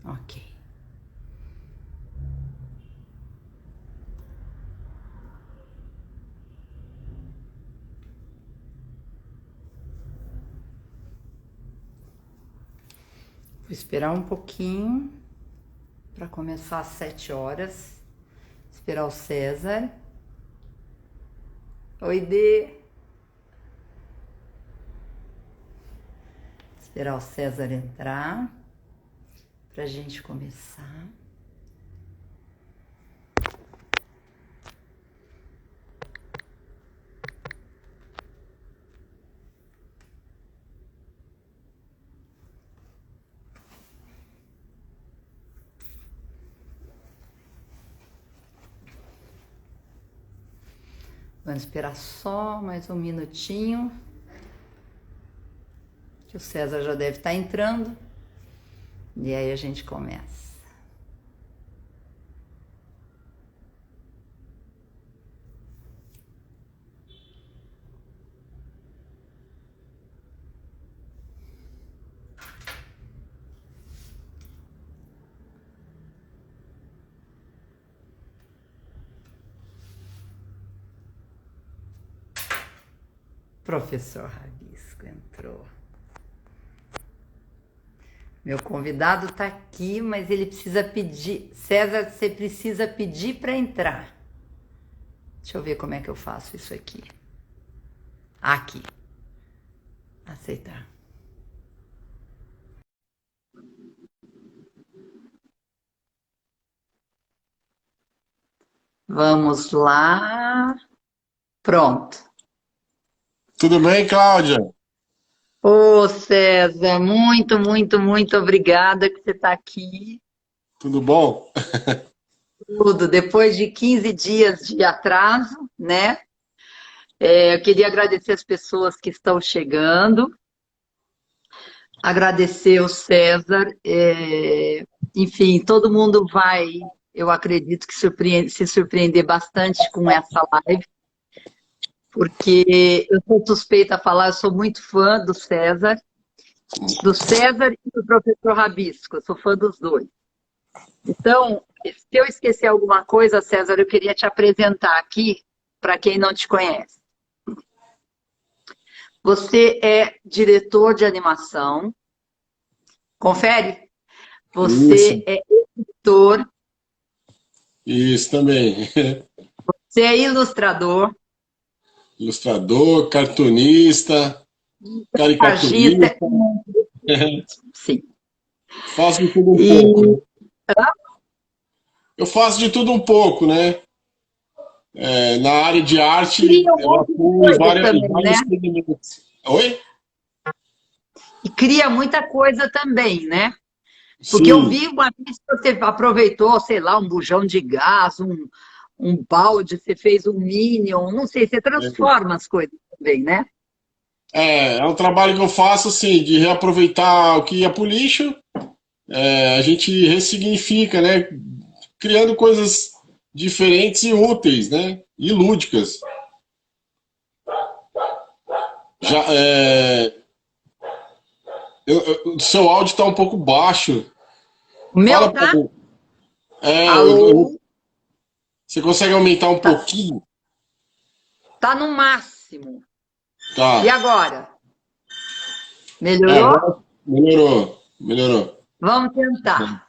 Ok. Vou esperar um pouquinho para começar às 7 horas. Esperar o César. Oi, Dê. Esperar o César entrar para a gente começar. Vamos esperar só mais um minutinho, que o César já deve estar entrando, e aí a gente começa. Professor Rabisco entrou. Meu convidado está aqui, mas ele precisa pedir. César, você precisa pedir para entrar. Deixa eu ver como é que eu faço isso aqui. Aqui. Aceitar. Vamos lá. Pronto. Tudo bem, Cláudia? Ô, César, muito obrigada que você está aqui. Tudo bom? Tudo, depois de 15 dias de atraso, né? Eu queria agradecer as pessoas que estão chegando, agradecer o César, enfim, todo mundo vai, eu acredito que se surpreender bastante com essa live, porque eu sou suspeita a falar, eu sou muito fã do César e do professor Rabisco, eu sou fã dos dois. Então, se eu esquecer alguma coisa, César, eu queria te apresentar aqui, para quem não te conhece. Você é diretor de animação, confere? Isso, Você é editor, isso também. você é ilustrador, Ilustrador, cartunista, agita, caricaturista. sim. Faço de tudo um E pouco. Eu faço de tudo um pouco, né? Na área de arte, cria um eu monte de atuo em coisa também, né? vários segmentos. Oi? E cria muita coisa também, né? Porque eu Sim. vi uma vez que você aproveitou, sei lá, um bujão de gás, um balde, você fez um Minion, não sei, você transforma as coisas também, né? É um trabalho que eu faço, assim, de reaproveitar o que ia pro lixo. A gente ressignifica, né? Criando coisas diferentes e úteis, né? E lúdicas. Já, o seu áudio está um pouco baixo. O meu Fala para tá? mim. Alô? Você consegue aumentar um Tá, pouquinho? tá no máximo. E Tá. agora? Melhorou? Agora melhorou. Melhorou. Vamos tentar.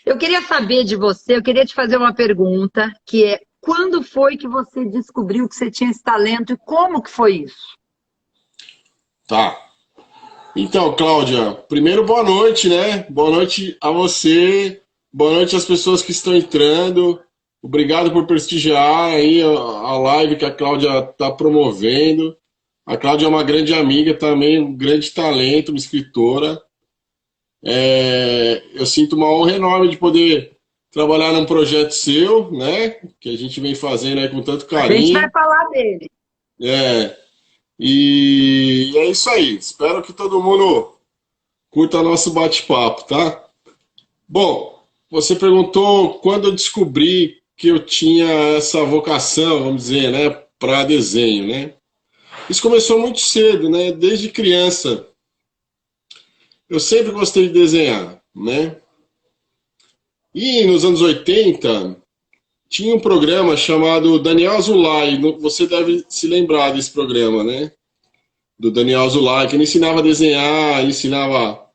Eu queria saber de você, eu queria te fazer uma pergunta, que é quando foi que você descobriu que você tinha esse talento e como que foi isso? Tá. Então, Cláudia, primeiro boa noite, né? Boa noite a você. Boa noite às pessoas que estão entrando. Obrigado por prestigiar aí a live que a Cláudia está promovendo. A Cláudia é uma grande amiga também, um grande talento, uma escritora. Eu sinto uma honra enorme de poder trabalhar num projeto seu, né? Que a gente vem fazendo aí com tanto A gente vai carinho. falar dele. É, e é isso aí. Espero que todo mundo curta nosso bate-papo, tá? Bom, você perguntou quando eu descobri que eu tinha essa vocação, vamos dizer, né, para desenho, né? Isso começou muito cedo, né? Desde criança. Eu sempre gostei de desenhar, né? E nos anos 80 tinha um programa chamado Daniel Azulay. Você deve se lembrar desse programa, né? Do Daniel Azulay, que ele ensinava a desenhar, ele ensinava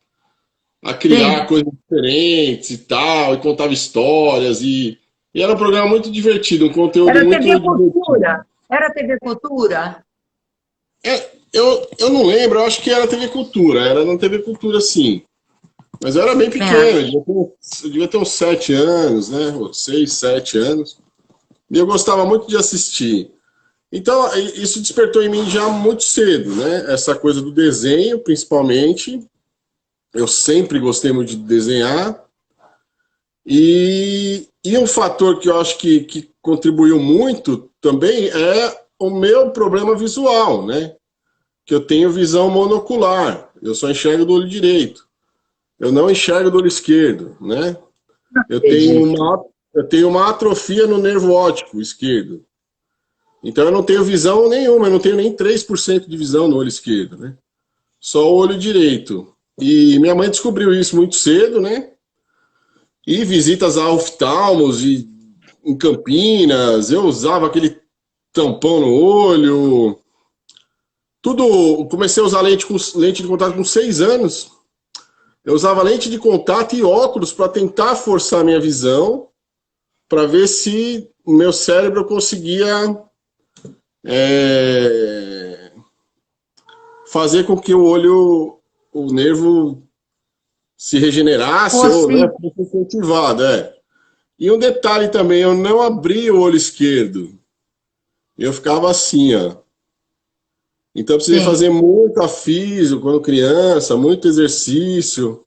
a criar Sim. coisas diferentes e tal, e contava histórias. E era um programa muito divertido, um conteúdo Era muito TV divertido. Cultura. Era TV Cultura? Eu não lembro, eu acho que era TV Cultura, era na TV Cultura sim. Mas eu era bem É. pequeno, eu devia ter uns 7 anos, né? Ou 6, 7 anos. E eu gostava muito de assistir. Então, isso despertou em mim já muito cedo, né? Essa coisa do desenho, principalmente. Eu sempre gostei muito de desenhar. E um fator que eu acho que contribuiu muito também é o meu problema visual, né? Que eu tenho visão monocular. Eu só enxergo do olho direito. Eu não enxergo do olho esquerdo, né? Eu tenho Acredito. uma, eu tenho uma atrofia no nervo óptico esquerdo. Então eu não tenho visão nenhuma, eu não tenho nem 3% de visão no olho esquerdo, né? Só o olho direito. E minha mãe descobriu isso muito cedo, né? E visitas a oftalmos e em Campinas, eu usava aquele tampão no olho. Tudo, comecei a usar lente de contato com 6 anos. Eu usava lente de contato e óculos para tentar forçar a minha visão, para ver se o meu cérebro conseguia é, fazer com que o olho, o nervo se regenerasse ou, né, Fosse. fosse incentivado. É. E um detalhe também, eu não abria o olho esquerdo. Eu ficava assim, ó. Então eu precisei Sim. fazer muito físico quando criança, muito exercício,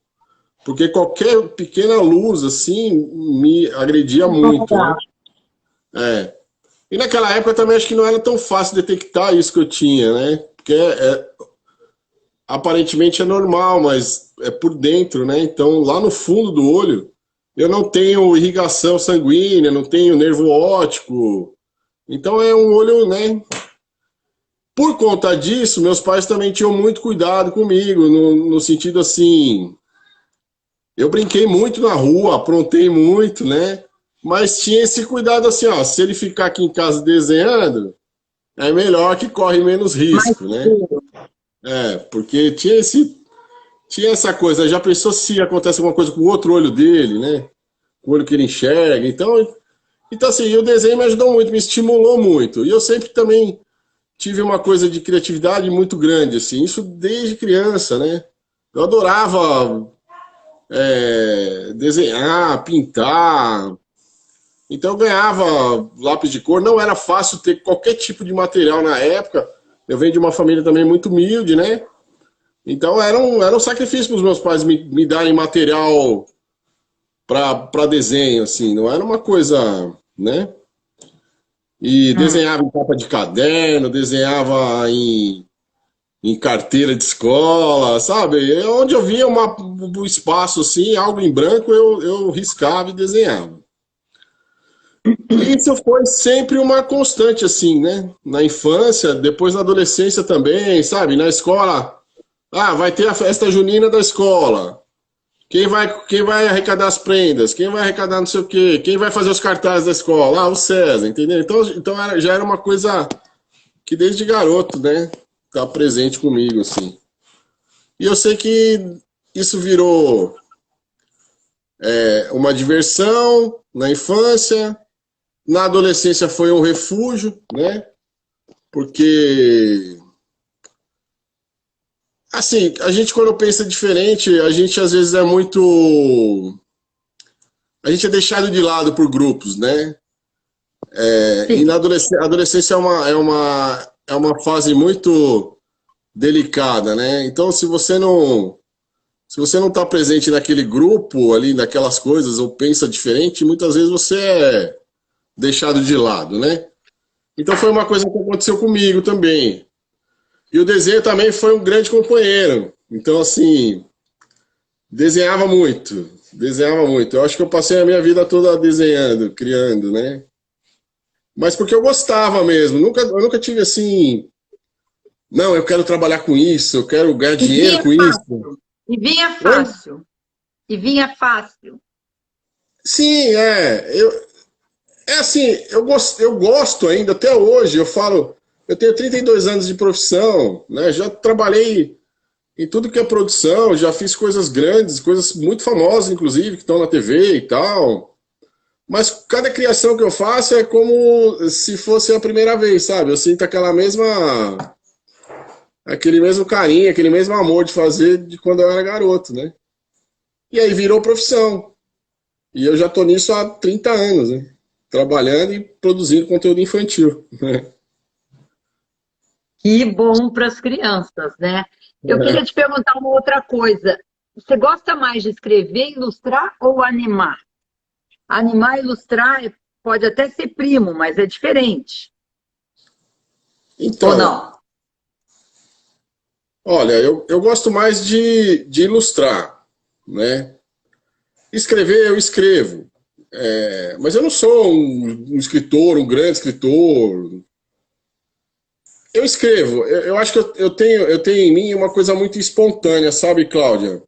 porque qualquer pequena luz assim me agredia muito, né? Incomodava. É. E naquela época também acho que não era tão fácil detectar isso que eu tinha, né? Porque aparentemente é normal, mas é por dentro, né? Então lá no fundo do olho eu não tenho irrigação sanguínea, não tenho nervo óptico. Então é um olho, né? Por conta disso, meus pais também tinham muito cuidado comigo, no sentido assim, eu brinquei muito na rua, aprontei muito, né? Mas tinha esse cuidado assim, ó, se ele ficar aqui em casa desenhando, é melhor que corre menos Mais risco, né? seguro. É, porque tinha essa coisa, já pensou se acontece alguma coisa com o outro olho dele, né? Com o olho que ele enxerga. Então assim, o desenho me ajudou muito, me estimulou muito. E eu sempre também tive uma coisa de criatividade muito grande, assim, isso desde criança, né? Eu adorava desenhar, pintar. Então eu ganhava lápis de cor. Não era fácil ter qualquer tipo de material na época. Eu venho de uma família também muito humilde, né? Então era um sacrifício para os meus pais me darem material para desenho, assim. Não era uma coisa, né? E Hum. desenhava em capa de caderno, desenhava em carteira de escola, sabe? Onde eu via um espaço assim, algo em branco, eu riscava e desenhava. E isso foi sempre uma constante, assim, né? Na infância, depois na adolescência também, sabe? Na escola, vai ter a festa junina da escola. Quem vai arrecadar as prendas? Quem vai arrecadar não sei o quê? Quem vai fazer os cartazes da escola? O César, entendeu? Então já era uma coisa que desde garoto, né? Tá presente comigo, assim. E eu sei que isso virou uma diversão na infância, na adolescência foi um refúgio, né? Porque, assim, a gente quando pensa diferente, a gente às vezes é muito. A gente é deixado de lado por grupos, né? E Sim. na adolescência é uma fase muito delicada, né? Então, se você não está presente naquele grupo ali, naquelas coisas, ou pensa diferente, muitas vezes você é deixado de lado, né? Então foi uma coisa que aconteceu comigo também. E o desenho também foi um grande companheiro. Então, assim, Desenhava muito, desenhava muito. Eu acho que eu passei a minha vida toda desenhando, criando, né? Mas porque eu gostava mesmo. Eu nunca tive assim, não, eu quero trabalhar com isso, eu quero ganhar E dinheiro vinha com isso. fácil. E vinha Oi? fácil. E vinha fácil. Sim, é assim, eu gosto ainda, até hoje, eu falo, eu tenho 32 anos de profissão, né? Já trabalhei em tudo que é produção, já fiz coisas grandes, coisas muito famosas, inclusive, que estão na TV e tal. Mas cada criação que eu faço é como se fosse a primeira vez, sabe? Eu sinto aquele mesmo carinho, aquele mesmo amor de fazer de quando eu era garoto, né? E aí virou profissão. E eu já tô nisso há 30 anos, né? Trabalhando e produzindo conteúdo infantil. Que bom para as crianças, né? Eu queria te perguntar uma outra coisa. Você gosta mais de escrever, ilustrar ou animar? Animar e ilustrar pode até ser primo, mas é diferente. Ou Então, não? olha, eu gosto mais de ilustrar, né? Escrever, eu escrevo. Mas eu não sou um escritor, um grande escritor. Eu escrevo. Eu acho que eu tenho em mim uma coisa muito espontânea, sabe, Cláudia?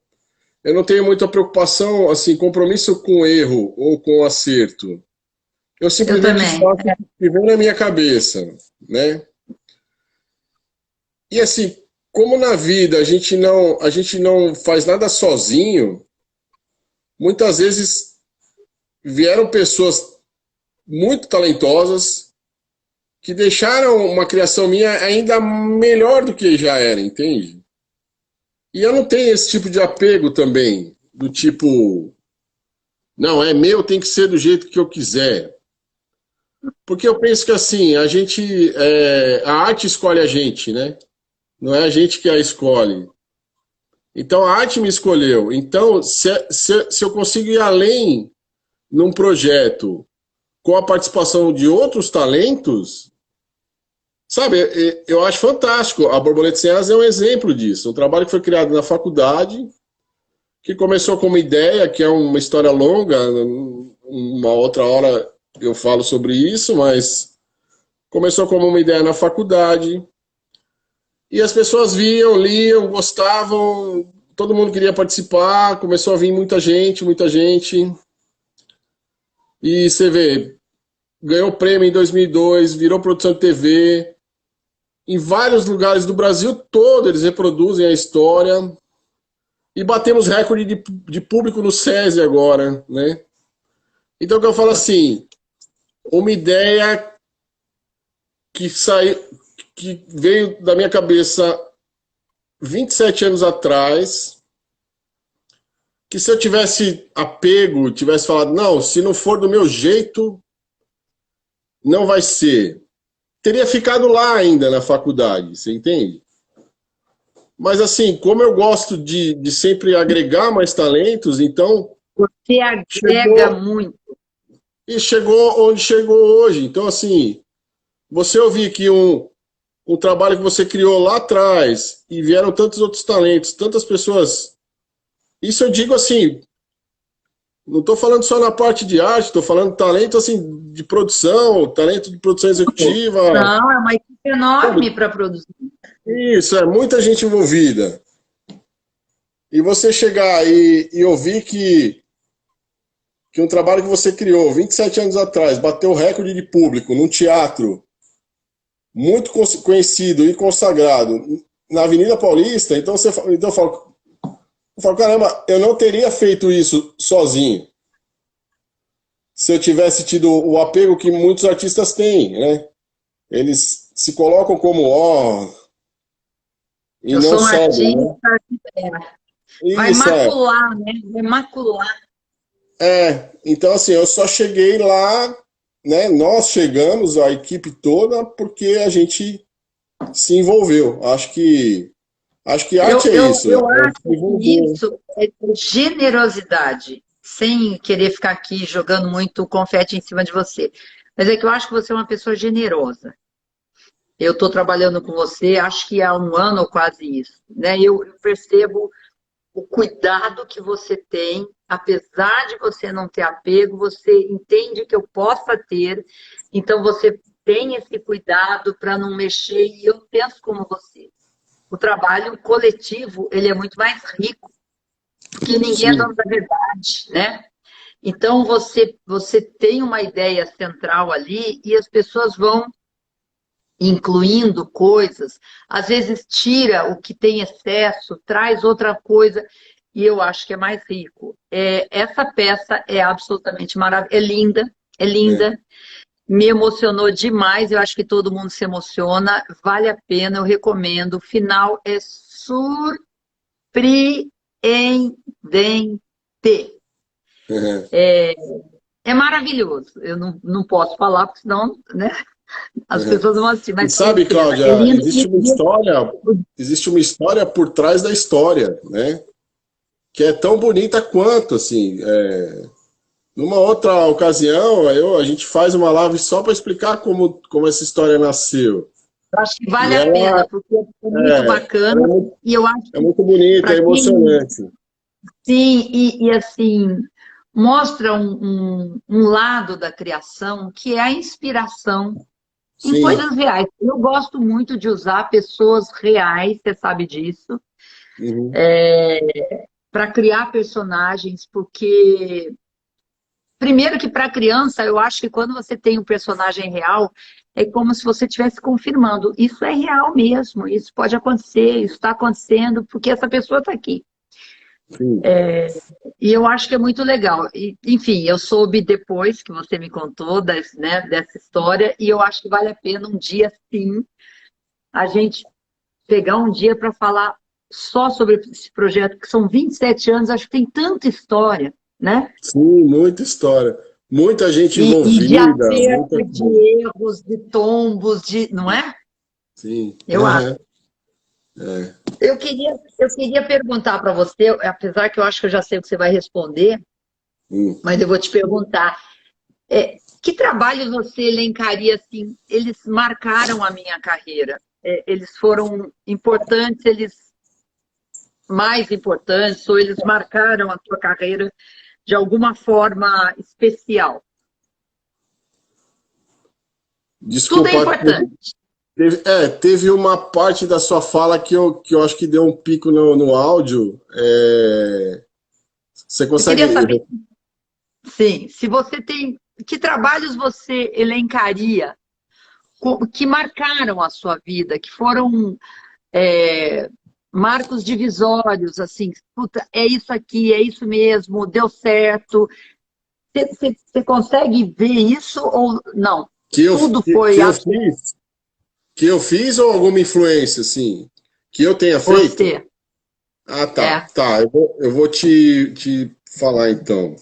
Eu não tenho muita preocupação, assim, compromisso com erro ou com acerto. Eu Eu simplesmente também. faço o que vem na minha cabeça, né? E assim, como na vida a gente não faz nada sozinho, muitas vezes vieram pessoas muito talentosas que deixaram uma criação minha ainda melhor do que já era, entende? E eu não tenho esse tipo de apego também, do tipo, não, é meu, tem que ser do jeito que eu quiser. Porque eu penso que assim, a arte escolhe a gente, né? Não é a gente que a escolhe. Então a arte me escolheu. Então, se eu consigo ir além num projeto com a participação de outros talentos, sabe, eu acho fantástico. A Borboleta Sem Asas é um exemplo disso. Um trabalho que foi criado na faculdade, que começou com uma ideia, que é uma história longa, uma outra hora eu falo sobre isso, mas começou como uma ideia na faculdade, e as pessoas viam, liam, gostavam, todo mundo queria participar, começou a vir muita gente, e você vê, ganhou prêmio em 2002, virou produção de TV, em vários lugares do Brasil todo eles reproduzem a história, e batemos recorde de público no SESI agora, né? Então, o que eu falo assim, uma ideia que saiu, que veio da minha cabeça 27 anos atrás, que se eu tivesse apego, tivesse falado, não, se não for do meu jeito, não vai ser. Teria ficado lá ainda na faculdade, você entende? Mas assim, como eu gosto de sempre agregar mais talentos, então Você agrega chegou muito. e chegou onde chegou hoje. Então, assim, você ouvir que um trabalho que você criou lá atrás e vieram tantos outros talentos, tantas pessoas. Isso eu digo assim, não estou falando só na parte de arte, estou falando talento assim de produção, talento de produção executiva, Não, é uma equipe sabe? enorme para produzir. Isso, é muita gente envolvida. E você chegar e ouvir que um trabalho que você criou 27 anos atrás bateu o recorde de público num teatro muito conhecido e consagrado na Avenida Paulista, então, eu falo, caramba, eu não teria feito isso sozinho se eu tivesse tido o apego que muitos artistas têm, né? Eles se colocam como ó e Eu não sou um seguem, artista, né? vai Isso macular, né? Vai macular. então assim, eu só cheguei lá, né? Nós chegamos, a equipe toda, porque a gente se envolveu. Acho que arte é isso, Eu acho se que envolver. isso é generosidade, sem querer ficar aqui jogando muito confete em cima de você. Mas é que eu acho que você é uma pessoa generosa. Eu estou trabalhando com você, acho que há um ano ou quase isso, né? Eu percebo. o cuidado que você tem, apesar de você não ter apego, você entende que eu possa ter, então você tem esse cuidado para não mexer, e eu penso como você. O trabalho coletivo, ele é muito mais rico, porque ninguém é Sim. dono da verdade, né? Então, você tem uma ideia central ali e as pessoas vão incluindo coisas, às vezes tira o que tem excesso, traz outra coisa, e eu acho que é mais rico. Essa peça é absolutamente maravilhosa, é É. linda, me emocionou demais, eu acho que todo mundo se emociona, vale a pena, eu recomendo. O final é surpreendente. É maravilhoso. Eu não posso falar, porque senão, né, as pessoas vão assistir, E mas vale a sabe, pena. Cláudia, É lindo. existe uma história por trás da história, né? Que é tão bonita quanto, assim. Numa outra ocasião, a gente faz uma live só para explicar como essa história nasceu. Eu acho que E vale a ela pena, porque é muito ela bacana. E eu acho é que, muito bonita, para é quem. emocionante. Sim, e assim, mostra um lado da criação que é a inspiração em Sim. coisas reais. Eu gosto muito de usar pessoas reais, você sabe disso, Uhum. para criar personagens, porque, primeiro que para criança, eu acho que quando você tem um personagem real, é como se você estivesse confirmando, isso é real mesmo, isso pode acontecer, isso está acontecendo, porque essa pessoa está aqui. Sim. E eu acho que é muito legal. E, enfim, eu soube depois que você me contou né, dessa história, e eu acho que vale a pena um dia, sim, a gente pegar um dia para falar só sobre esse projeto, que são 27 anos, acho que tem tanta história, né? Sim, muita história. Muita gente E de envolvida, acerto, muita de coisa. erros, de tombos, não é? Sim. Eu acho. É. Eu queria perguntar para você, apesar que eu acho que eu já sei o que você vai responder, Hum. mas eu vou te perguntar. Que trabalhos você elencaria assim? Eles marcaram a minha carreira. Eles foram importantes, eles mais importantes, ou eles marcaram a sua carreira de alguma forma especial. Tudo é Desculpa, importante. teve uma parte da sua fala que eu acho que deu um pico no áudio. Você Eu queria consegue. saber, sim, se você tem, que trabalhos você elencaria que marcaram a sua vida, que foram é, marcos divisórios, assim, puta, é isso aqui, é isso mesmo, deu certo. Você consegue ver isso ou não? Que eu, Tudo que, foi que eu absoluto fiz? Que eu fiz ou alguma influência, assim? Que eu tenha feito? você. Ah, tá. É. Tá, eu vou te falar então.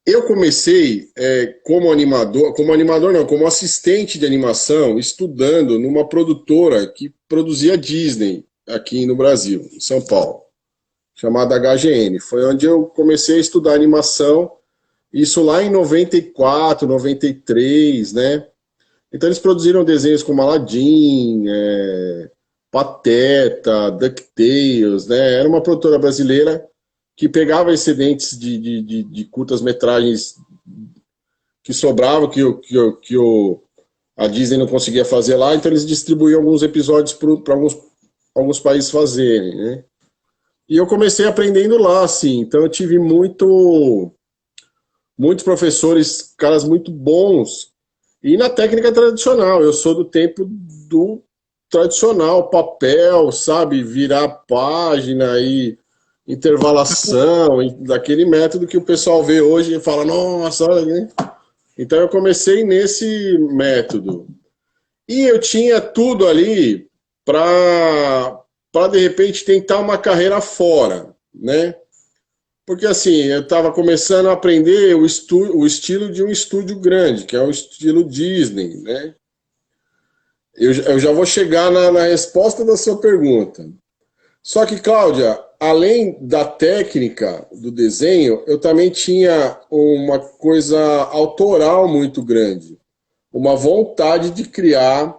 Eu comecei como animador não, como assistente de animação, estudando numa produtora que produzia Disney aqui no Brasil, em São Paulo, chamada HGN. Foi onde eu comecei a estudar animação, isso lá em 94, 93, né? Então eles produziram desenhos como Aladdin, Pateta, DuckTales, né? Era uma produtora brasileira que pegava excedentes de curtas-metragens que sobravam, a Disney não conseguia fazer lá, então eles distribuíam alguns episódios para alguns países fazerem, né? E eu comecei aprendendo lá, assim, então eu tive muitos professores, caras muito bons, e na técnica tradicional, eu sou do tempo do tradicional, papel, sabe, virar página e intervalação, daquele método que o pessoal vê hoje e fala, nossa, olha, né? Então eu comecei nesse método. E eu tinha tudo ali para de repente tentar uma carreira fora, né? Porque assim, eu estava começando a aprender o estilo de um estúdio grande, que é o estilo Disney, né? Eu já vou chegar na resposta da sua pergunta. Só que, Cláudia, além da técnica do desenho, eu também tinha uma coisa autoral muito grande, uma vontade de criar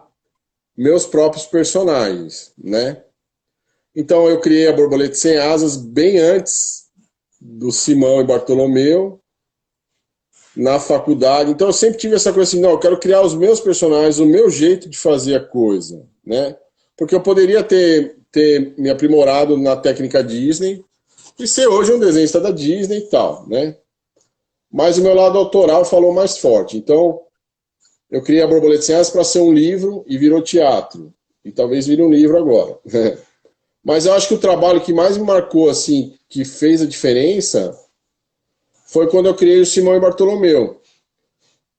meus próprios personagens, né? Então eu criei a Borboleta Sem Asas bem antes do Simão e Bartolomeu, na faculdade. Então eu sempre tive essa coisa assim, não, eu quero criar os meus personagens, o meu jeito de fazer a coisa, né? Porque eu poderia ter me aprimorado na técnica Disney e ser hoje um desenhista da Disney e tal, né? Mas o meu lado autoral falou mais forte. Então eu criei a Borboleta Sem Asas para ser um livro e virou teatro. E talvez vire um livro agora. Mas eu acho que o trabalho que mais me marcou, assim, que fez a diferença, foi quando eu criei o Simão e Bartolomeu.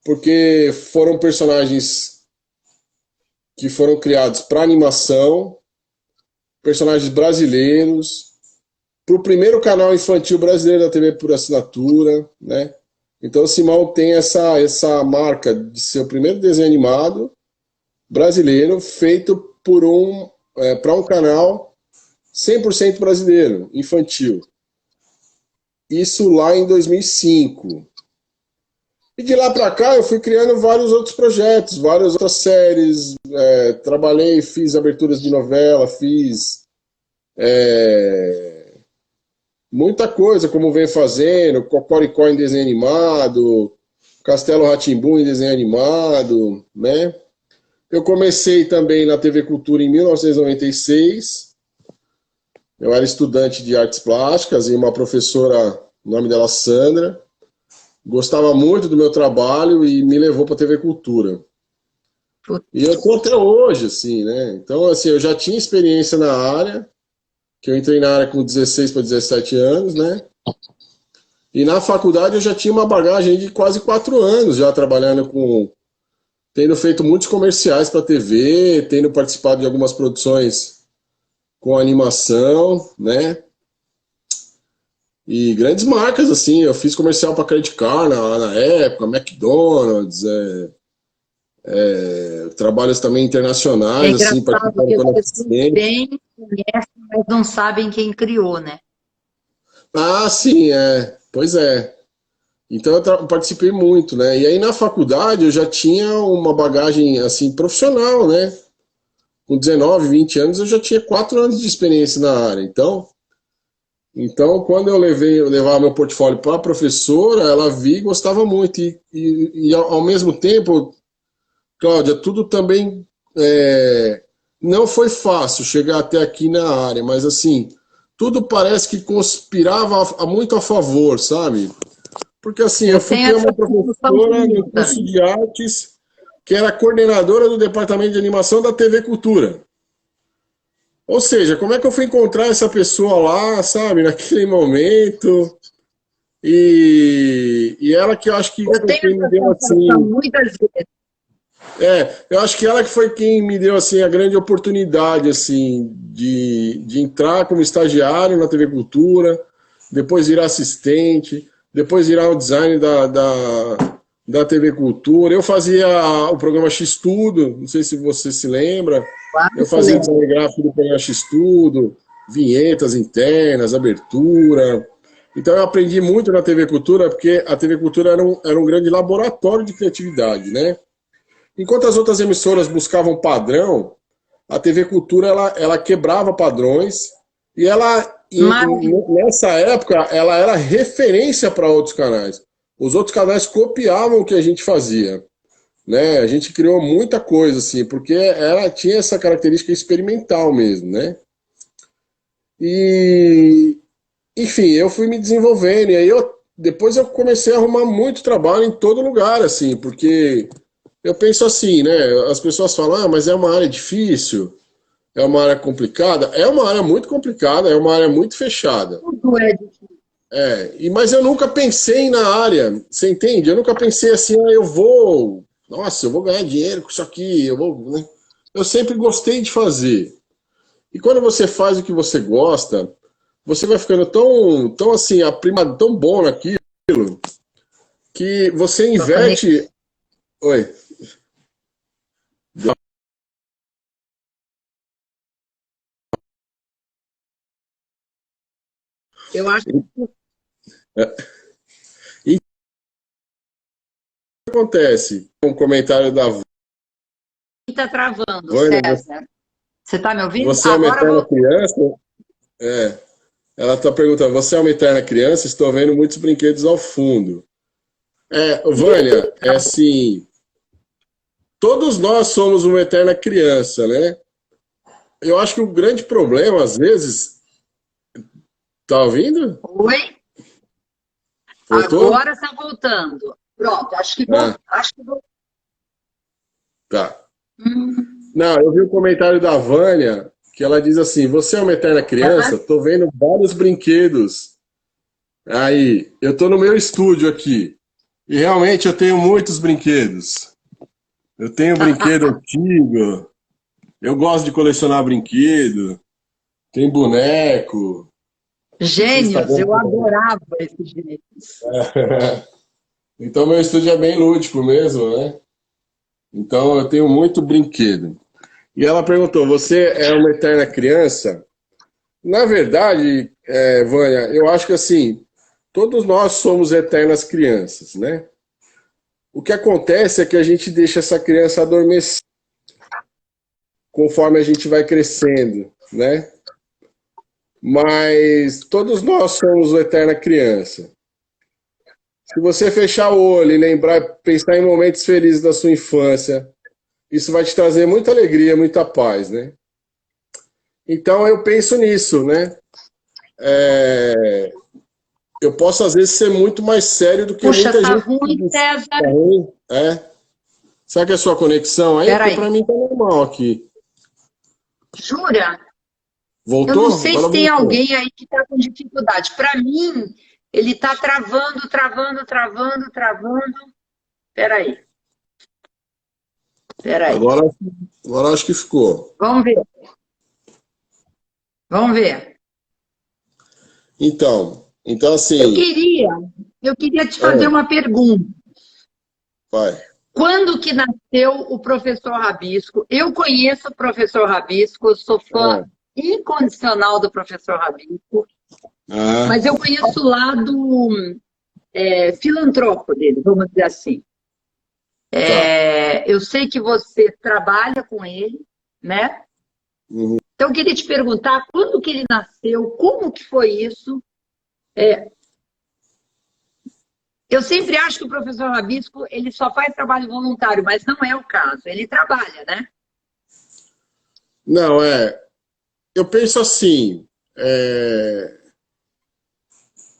Porque foram personagens que foram criados para animação, personagens brasileiros, para o primeiro canal infantil brasileiro da TV por assinatura, né? Então o Simão tem essa marca de ser o primeiro desenho animado brasileiro feito para um canal 100% brasileiro, infantil. Isso lá em 2005. E de lá para cá eu fui criando vários outros projetos, várias outras séries, trabalhei, fiz aberturas de novela, fiz muita coisa, como vem fazendo, Cocoricó em desenho animado, Castelo Rá-Tim-Bum em desenho animado, né? Eu comecei também na TV Cultura em 1996. Eu era estudante de artes plásticas e uma professora, o nome dela Sandra, gostava muito do meu trabalho e me levou para a TV Cultura. E eu estou até hoje, assim, né? Então, assim, eu já tinha experiência na área, que eu entrei na área com 16 para 17 anos, né? E na faculdade eu já tinha uma bagagem de quase 4 anos já trabalhando tendo feito muitos comerciais para TV, tendo participado de algumas produções com animação, né? E grandes marcas, assim, eu fiz comercial para Credit Card na época, McDonald's, trabalhos também É internacionais, assim, engraçado participando que as quando pessoas bem conhecem, mas não sabem quem criou, né? Ah, sim, pois é. Então eu participei muito, né? E aí na faculdade eu já tinha uma bagagem, assim, profissional, né? Com 19, 20 anos eu já tinha 4 anos de experiência na área. Então quando eu levava meu portfólio para a professora, ela via e gostava muito. E ao mesmo tempo, Cláudia, tudo também não foi fácil chegar até aqui na área, mas assim, tudo parece que conspirava muito a favor, sabe? Porque assim, eu Eu fui tenho ter essa uma sensação professora comigo no curso também. de artes que era coordenadora do departamento de animação da TV Cultura. Ou seja, como é que eu fui encontrar essa pessoa lá, sabe, naquele momento? E ela que eu acho que Eu foi tenho quem me essa deu sensação assim. muitas vezes. Eu acho que ela que foi quem me deu assim a grande oportunidade assim de entrar como estagiário na TV Cultura, depois virar assistente, depois virar o design da TV Cultura. Eu fazia o programa X Tudo, não sei se você se lembra. Claro Eu que eu fazia o lembro. design gráfico do programa X Tudo, vinhetas internas, abertura. Então eu aprendi muito na TV Cultura, porque a TV Cultura era um grande laboratório de criatividade, né? Enquanto as outras emissoras buscavam padrão, a TV Cultura ela quebrava padrões e Mas nessa época ela era referência para outros canais. Os outros canais copiavam o que a gente fazia, né? A gente criou muita coisa assim, porque ela tinha essa característica experimental mesmo, né? E enfim, eu fui me desenvolvendo e aí depois eu comecei a arrumar muito trabalho em todo lugar assim, porque eu penso assim, né? As pessoas falam, mas é uma área difícil, é uma área complicada. É uma área muito complicada, é uma área muito fechada. tudo é difícil. Mas eu nunca pensei na área, você entende? Eu nunca pensei assim, nossa, eu vou ganhar dinheiro com isso aqui, né? Eu sempre gostei de fazer. E quando você faz o que você gosta, você vai ficando tão assim, aprimado, tão bom naquilo, que você Sua conexão. inverte. Oi. Eu acho que E o que acontece? Um comentário da está travando, Vânia, César. Você está me ouvindo? você é uma Agora eu eterna vou. criança. É, ela está perguntando, você é uma eterna criança? Estou vendo muitos brinquedos ao fundo. Vânia, é assim, todos nós somos uma eterna criança, né? Eu acho que o grande problema, às vezes, tá ouvindo? Oi? Voltou? Agora está voltando. Pronto, Ah, acho que vou. tá. Hum, Não, eu vi o comentário da Vânia, que ela diz assim, você é uma eterna criança? aham. Tô vendo vários brinquedos. Aí, eu tô no meu estúdio aqui. E realmente eu tenho muitos brinquedos. Eu tenho brinquedo antigo. Eu gosto de colecionar brinquedo. Tem boneco. Não sei se tá Gênios, vendo. eu adorava esses gênios. Então meu estúdio é bem lúdico mesmo, né? Então eu tenho muito brinquedo. E ela perguntou: você é uma eterna criança? Na verdade, Vânia, eu acho que assim, todos nós somos eternas crianças, né? O que acontece é que a gente deixa essa criança adormecer conforme a gente vai crescendo, né? Mas todos nós somos uma eterna criança. Se você fechar o olho e lembrar, pensar em momentos felizes da sua infância, isso vai te trazer muita alegria, muita paz, né? Então eu penso nisso, né? É, eu posso às vezes ser muito mais sério do que Puxa, muita tá gente ruim, diz. César. Tá ruim? Será que é a sua conexão aí? Porque Peraí. para mim tá normal aqui. Jura? Eu não Voltou? sei Agora se tem voltou. alguém aí que está com dificuldade. Para mim, ele está travando, travando, travando, travando. Peraí, peraí. Agora, agora acho que ficou. Vamos ver, vamos ver. Então Eu assim, queria, eu queria te fazer ah, uma pergunta. vai. Quando que nasceu o professor Rabisco? Eu conheço o professor Rabisco, eu sou fã Ah, incondicional do professor Rabisco, ah, mas eu conheço o lado filantropo dele, vamos dizer assim. tá. Eu sei que você trabalha com ele, né? Uhum. Então, eu queria te perguntar quando que ele nasceu, como que foi isso? Eu sempre acho que o professor Rabisco, ele só faz trabalho voluntário, mas não é o caso. Ele trabalha, né? Não, eu penso assim,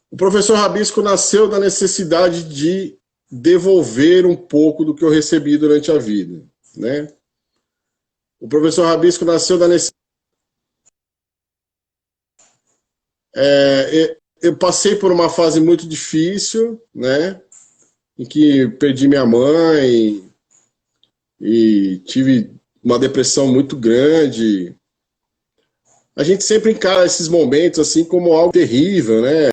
o professor Rabisco nasceu da necessidade de devolver um pouco do que eu recebi durante a vida, né? O professor Rabisco nasceu da necessidade. Eu passei por uma fase muito difícil, né? Em que perdi minha mãe e tive uma depressão muito grande. A gente sempre encara esses momentos assim como algo terrível, né?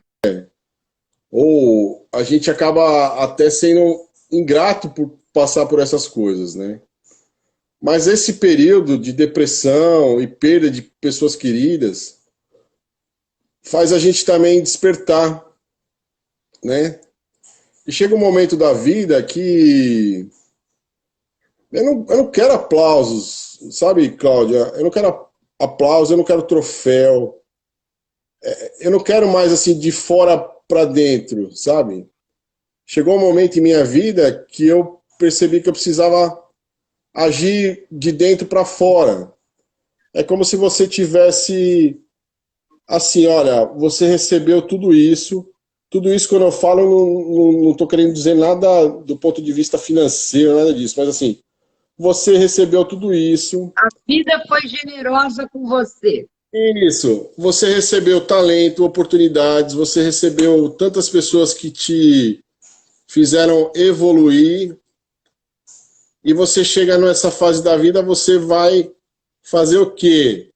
Ou a gente acaba até sendo ingrato por passar por essas coisas, né? Mas esse período de depressão e perda de pessoas queridas faz a gente também despertar, né? E chega um momento da vida que eu não quero aplausos, sabe, Cláudia? Eu não quero aplausos, eu não quero troféu, eu não quero mais assim de fora para dentro, sabe? Chegou um momento em minha vida que eu percebi que eu precisava agir de dentro para fora. É como se você tivesse assim, olha, você recebeu tudo isso quando eu falo, não estou querendo dizer nada do ponto de vista financeiro, nada disso, mas assim, você recebeu tudo isso. A vida foi generosa com você. Isso, você recebeu talento, oportunidades, você recebeu tantas pessoas que te fizeram evoluir, e você chega nessa fase da vida, você vai fazer o quê?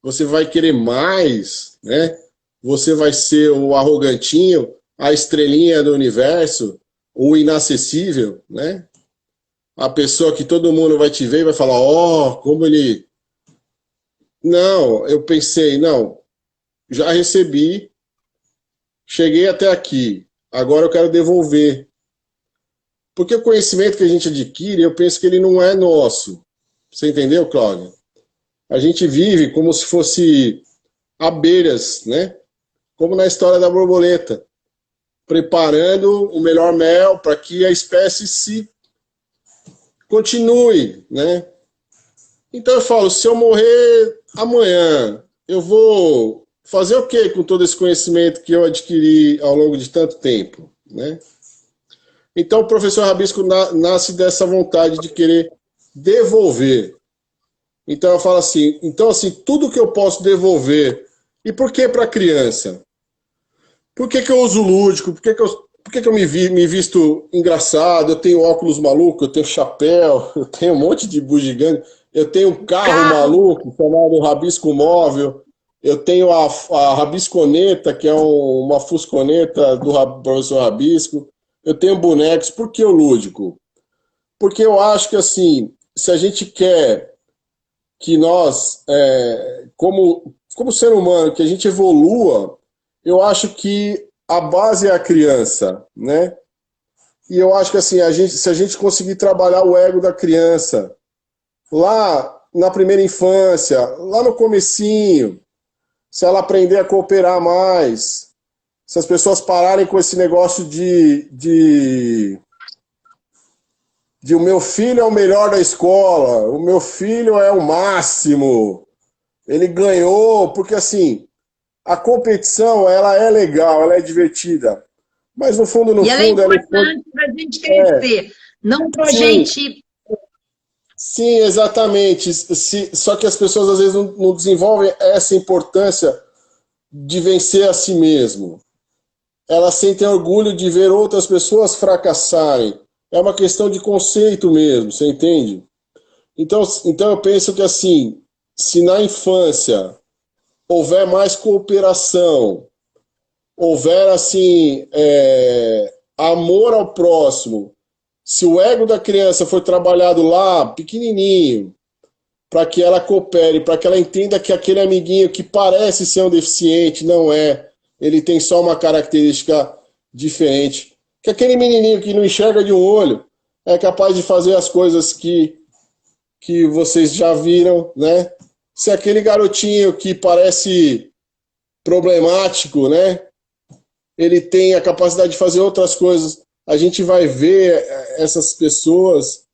Você vai querer mais, né? Você vai ser o arrogantinho, a estrelinha do universo, o inacessível, né? A pessoa que todo mundo vai te ver e vai falar, ó, como ele. Não, eu pensei, não, já recebi, cheguei até aqui, agora eu quero devolver. Porque o conhecimento que a gente adquire, eu penso que ele não é nosso. Você entendeu, Cláudio? A gente vive como se fosse abelhas, né? Como na história da borboleta, preparando o melhor mel para que a espécie se continue, né? Então eu falo, se eu morrer amanhã, eu vou fazer o quê com todo esse conhecimento que eu adquiri ao longo de tanto tempo, né? Então o professor Rabisco nasce dessa vontade de querer devolver. Então eu falo assim, tudo que eu posso devolver, e por que para a criança? Por que eu uso lúdico? Por que eu me visto engraçado? Eu tenho óculos maluco, eu tenho chapéu, eu tenho um monte de bugiganga, eu tenho um carro maluco chamado Rabisco Móvel, eu tenho a Rabisconeta, que é uma fusconeta do professor Rabisco, eu tenho bonecos. Por que o lúdico? Porque eu acho que, assim, se a gente quer que nós, como ser humano, que a gente evolua, eu acho que a base é a criança, né? E eu acho que, assim, se a gente conseguir trabalhar o ego da criança lá na primeira infância, lá no comecinho, se ela aprender a cooperar mais, se as pessoas pararem com esse negócio de o meu filho é o melhor da escola, o meu filho é o máximo, ele ganhou, porque assim, a competição, ela é legal, ela é divertida, mas no fundo, e ela é importante para a gente crescer, não para a gente... Sim, exatamente, só que as pessoas às vezes não desenvolvem essa importância de vencer a si mesmo. Elas sentem orgulho de ver outras pessoas fracassarem. É uma questão de conceito mesmo, você entende? Então eu penso que, assim, se na infância houver mais cooperação, houver, assim, amor ao próximo, se o ego da criança for trabalhado lá, pequenininho, para que ela coopere, para que ela entenda que aquele amiguinho que parece ser um deficiente, não é, ele tem só uma característica diferente. Que aquele menininho que não enxerga de um olho é capaz de fazer as coisas que vocês já viram, né? Se aquele garotinho que parece problemático, né? Ele tem a capacidade de fazer outras coisas, a gente vai ver essas pessoas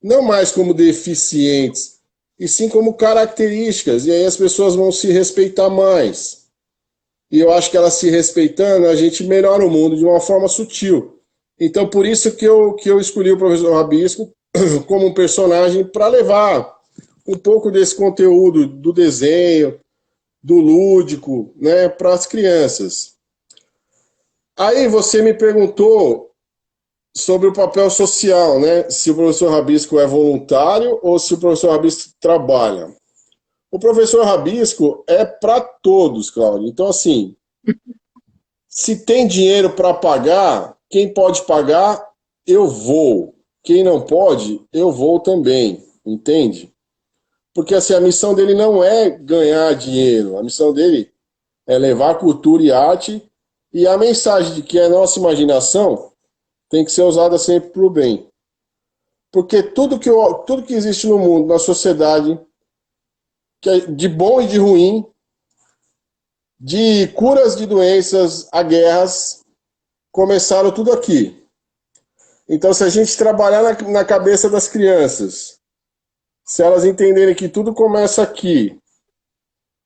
não mais como deficientes, e sim como características, e aí as pessoas vão se respeitar mais. E eu acho que elas se respeitando, a gente melhora o mundo de uma forma sutil. Então, por isso que eu escolhi o professor Rabisco como um personagem para levar um pouco desse conteúdo do desenho, do lúdico, né, para as crianças. Aí você me perguntou sobre o papel social, né? Se o professor Rabisco é voluntário ou se o professor Rabisco trabalha. O professor Rabisco é para todos, Cláudio. Então, assim, se tem dinheiro para pagar, quem pode pagar, eu vou. Quem não pode, eu vou também. Entende? Porque, assim, a missão dele não é ganhar dinheiro. A missão dele é levar cultura e arte, e a mensagem de que a nossa imaginação tem que ser usada sempre para o bem. Porque tudo que existe no mundo, na sociedade, que é de bom e de ruim, de curas de doenças a guerras, começaram tudo aqui. Então, se a gente trabalhar na cabeça das crianças, se elas entenderem que tudo começa aqui,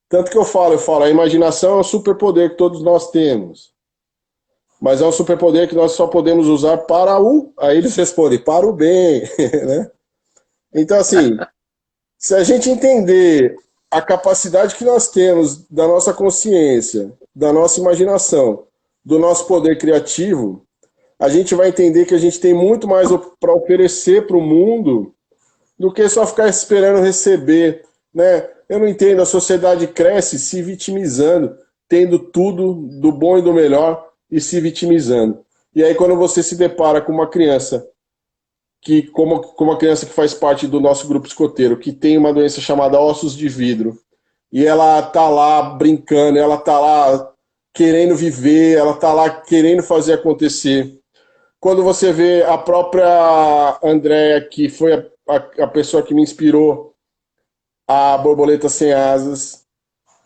tanto que eu falo, a imaginação é um superpoder que todos nós temos. Mas é um superpoder que nós só podemos usar para aí eles respondem, para o bem, né? Então, assim, se a gente entender a capacidade que nós temos da nossa consciência, da nossa imaginação, do nosso poder criativo, a gente vai entender que a gente tem muito mais para oferecer para o mundo do que só ficar esperando receber, né? Eu não entendo, a sociedade cresce se vitimizando, tendo tudo do bom e do melhor e se vitimizando. E aí quando você se depara com uma criança como uma criança que faz parte do nosso grupo escoteiro, que tem uma doença chamada ossos de vidro, e ela tá lá brincando, ela tá lá querendo viver, ela tá lá querendo fazer acontecer. Quando você vê a própria Andréa, que foi a pessoa que me inspirou a Borboleta Sem Asas,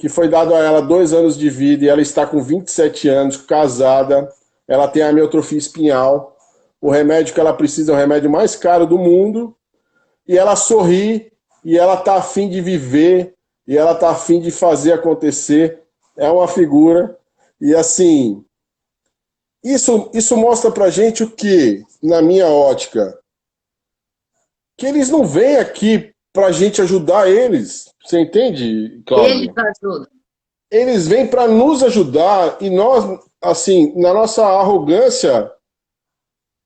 que foi dado a ela 2 anos de vida e ela está com 27 anos, casada, ela tem amiotrofia espinhal, o remédio que ela precisa é o remédio mais caro do mundo, e ela sorri, e ela está afim de viver, e ela está afim de fazer acontecer, é uma figura, e assim, isso mostra pra gente o que, na minha ótica, que eles não vêm aqui pra gente ajudar eles, você entende, Cláudia? Eles ajudam. Eles vêm para nos ajudar e nós, assim, na nossa arrogância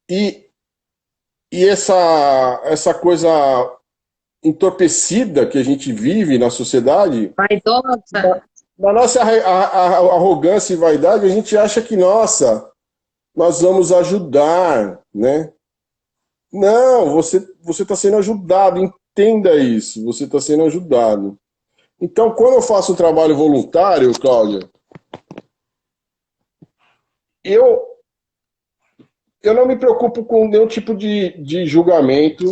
e, e essa coisa entorpecida que a gente vive na sociedade, Vaidosa. na nossa arrogância e vaidade, a gente acha que, nossa, nós vamos ajudar, né? Não, você está sendo ajudado, entenda isso, você está sendo ajudado. Então, quando eu faço um trabalho voluntário, Cláudia, eu não me preocupo com nenhum tipo de julgamento.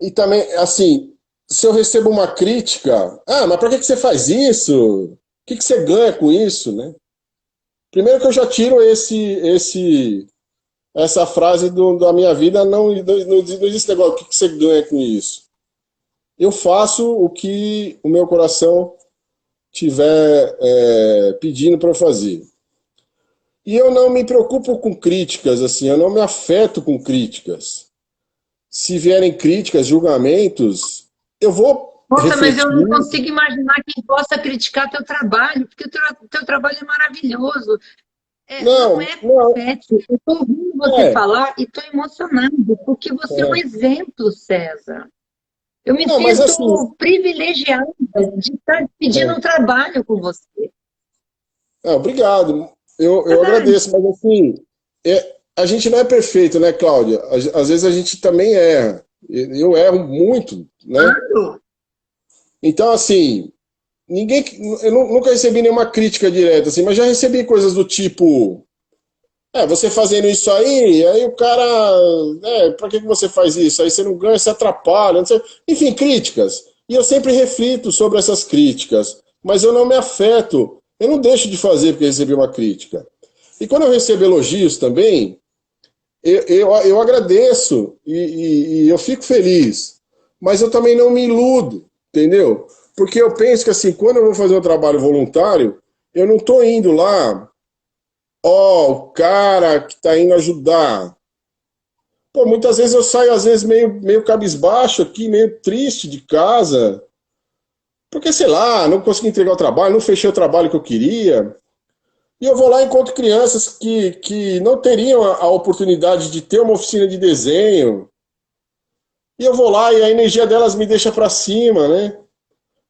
E também, assim, se eu recebo uma crítica, mas para que você faz isso? O que você ganha com isso, né? Primeiro que eu já tiro essa frase da minha vida, não existe negócio, o que você ganha com isso? Eu faço o que o meu coração tiver pedindo para eu fazer. E eu não me preocupo com críticas, assim, eu não me afeto com críticas. Se vierem críticas, julgamentos, eu vou Nossa, mas refletir. eu não consigo imaginar quem possa criticar teu trabalho, porque o teu trabalho é maravilhoso. Não é patético. Eu estou ouvindo você falar e estou emocionado, porque você é um exemplo, César. Eu me sinto assim, privilegiada de estar pedindo um trabalho com você. Obrigado. Eu agradeço, mas assim, a gente não é perfeito, né, Cláudia? Às vezes a gente também erra. Eu erro muito, né? Claro. Então, assim, eu nunca recebi nenhuma crítica direta, assim, mas já recebi coisas do tipo, você fazendo isso aí o cara, pra que você faz isso? Aí você não ganha, você atrapalha, não sei. Enfim, críticas. E eu sempre reflito sobre essas críticas, mas eu não me afeto, eu não deixo de fazer porque recebi uma crítica. E quando eu recebo elogios também, eu agradeço e eu fico feliz, mas eu também não me iludo, entendeu? Porque eu penso que assim, quando eu vou fazer um trabalho voluntário, eu não estou indo lá, o cara que está indo ajudar. Pô, muitas vezes eu saio, às vezes, meio cabisbaixo aqui, meio triste de casa, porque, sei lá, não consegui entregar o trabalho, não fechei o trabalho que eu queria. E eu vou lá e encontro crianças que não teriam a oportunidade de ter uma oficina de desenho. E eu vou lá e a energia delas me deixa pra cima, né?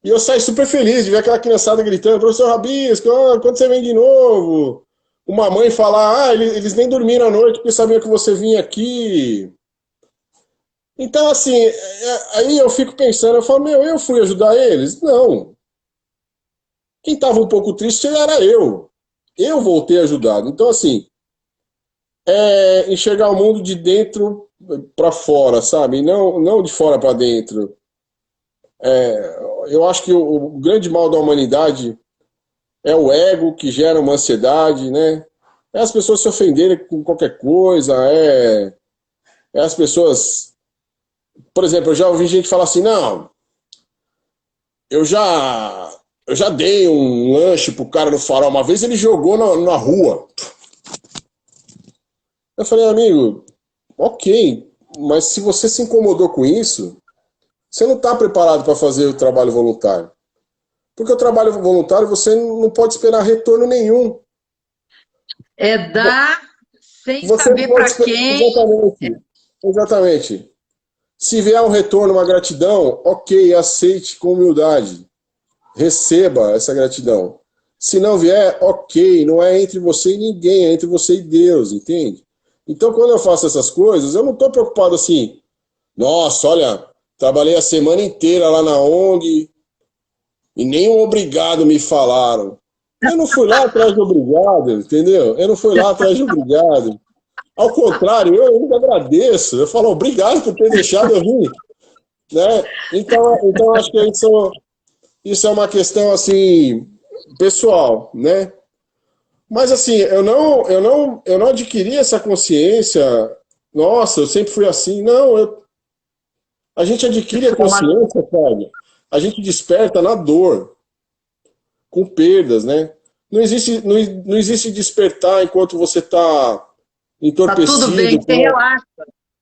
E eu saio super feliz de ver aquela criançada gritando, professor Rabisco, quando você vem de novo? Uma mãe falar, eles nem dormiram à noite porque sabiam que você vinha aqui. Então, assim, aí eu fico pensando, eu falo, eu fui ajudar eles? Não. Quem estava um pouco triste era eu. Eu voltei ajudado. Então, assim, enxergar o mundo de dentro para fora, sabe? Não de fora para dentro. Eu acho que o grande mal da humanidade é o ego que gera uma ansiedade, né? É as pessoas se ofenderem com qualquer coisa, é as pessoas... Por exemplo, eu já ouvi gente falar assim, não, eu já dei um lanche pro cara no farol, uma vez ele jogou na rua. Eu falei, amigo, ok, mas se você se incomodou com isso, você não está preparado para fazer o trabalho voluntário. Porque o trabalho voluntário você não pode esperar retorno nenhum. É dar sem você saber para quem. Exatamente. Se vier um retorno, uma gratidão, ok, aceite com humildade. Receba essa gratidão. Se não vier, ok, não é entre você e ninguém, é entre você e Deus, entende? Então, quando eu faço essas coisas, eu não estou preocupado assim, nossa, olha, trabalhei a semana inteira lá na ONG e nenhum obrigado me falaram. Eu não fui lá atrás de obrigado, entendeu? Eu não fui lá atrás de obrigado. Ao contrário, eu ainda agradeço. Eu falo, obrigado por ter deixado eu vir. Né? Então acho que isso isso é uma questão, assim, pessoal, né? Mas, assim, eu não adquiri essa consciência, nossa, eu sempre fui assim. Não, a gente adquire a consciência, Fábio, a gente desperta na dor, com perdas, né? Não existe despertar enquanto você está Tá tudo bem, entorpecido você relaxa.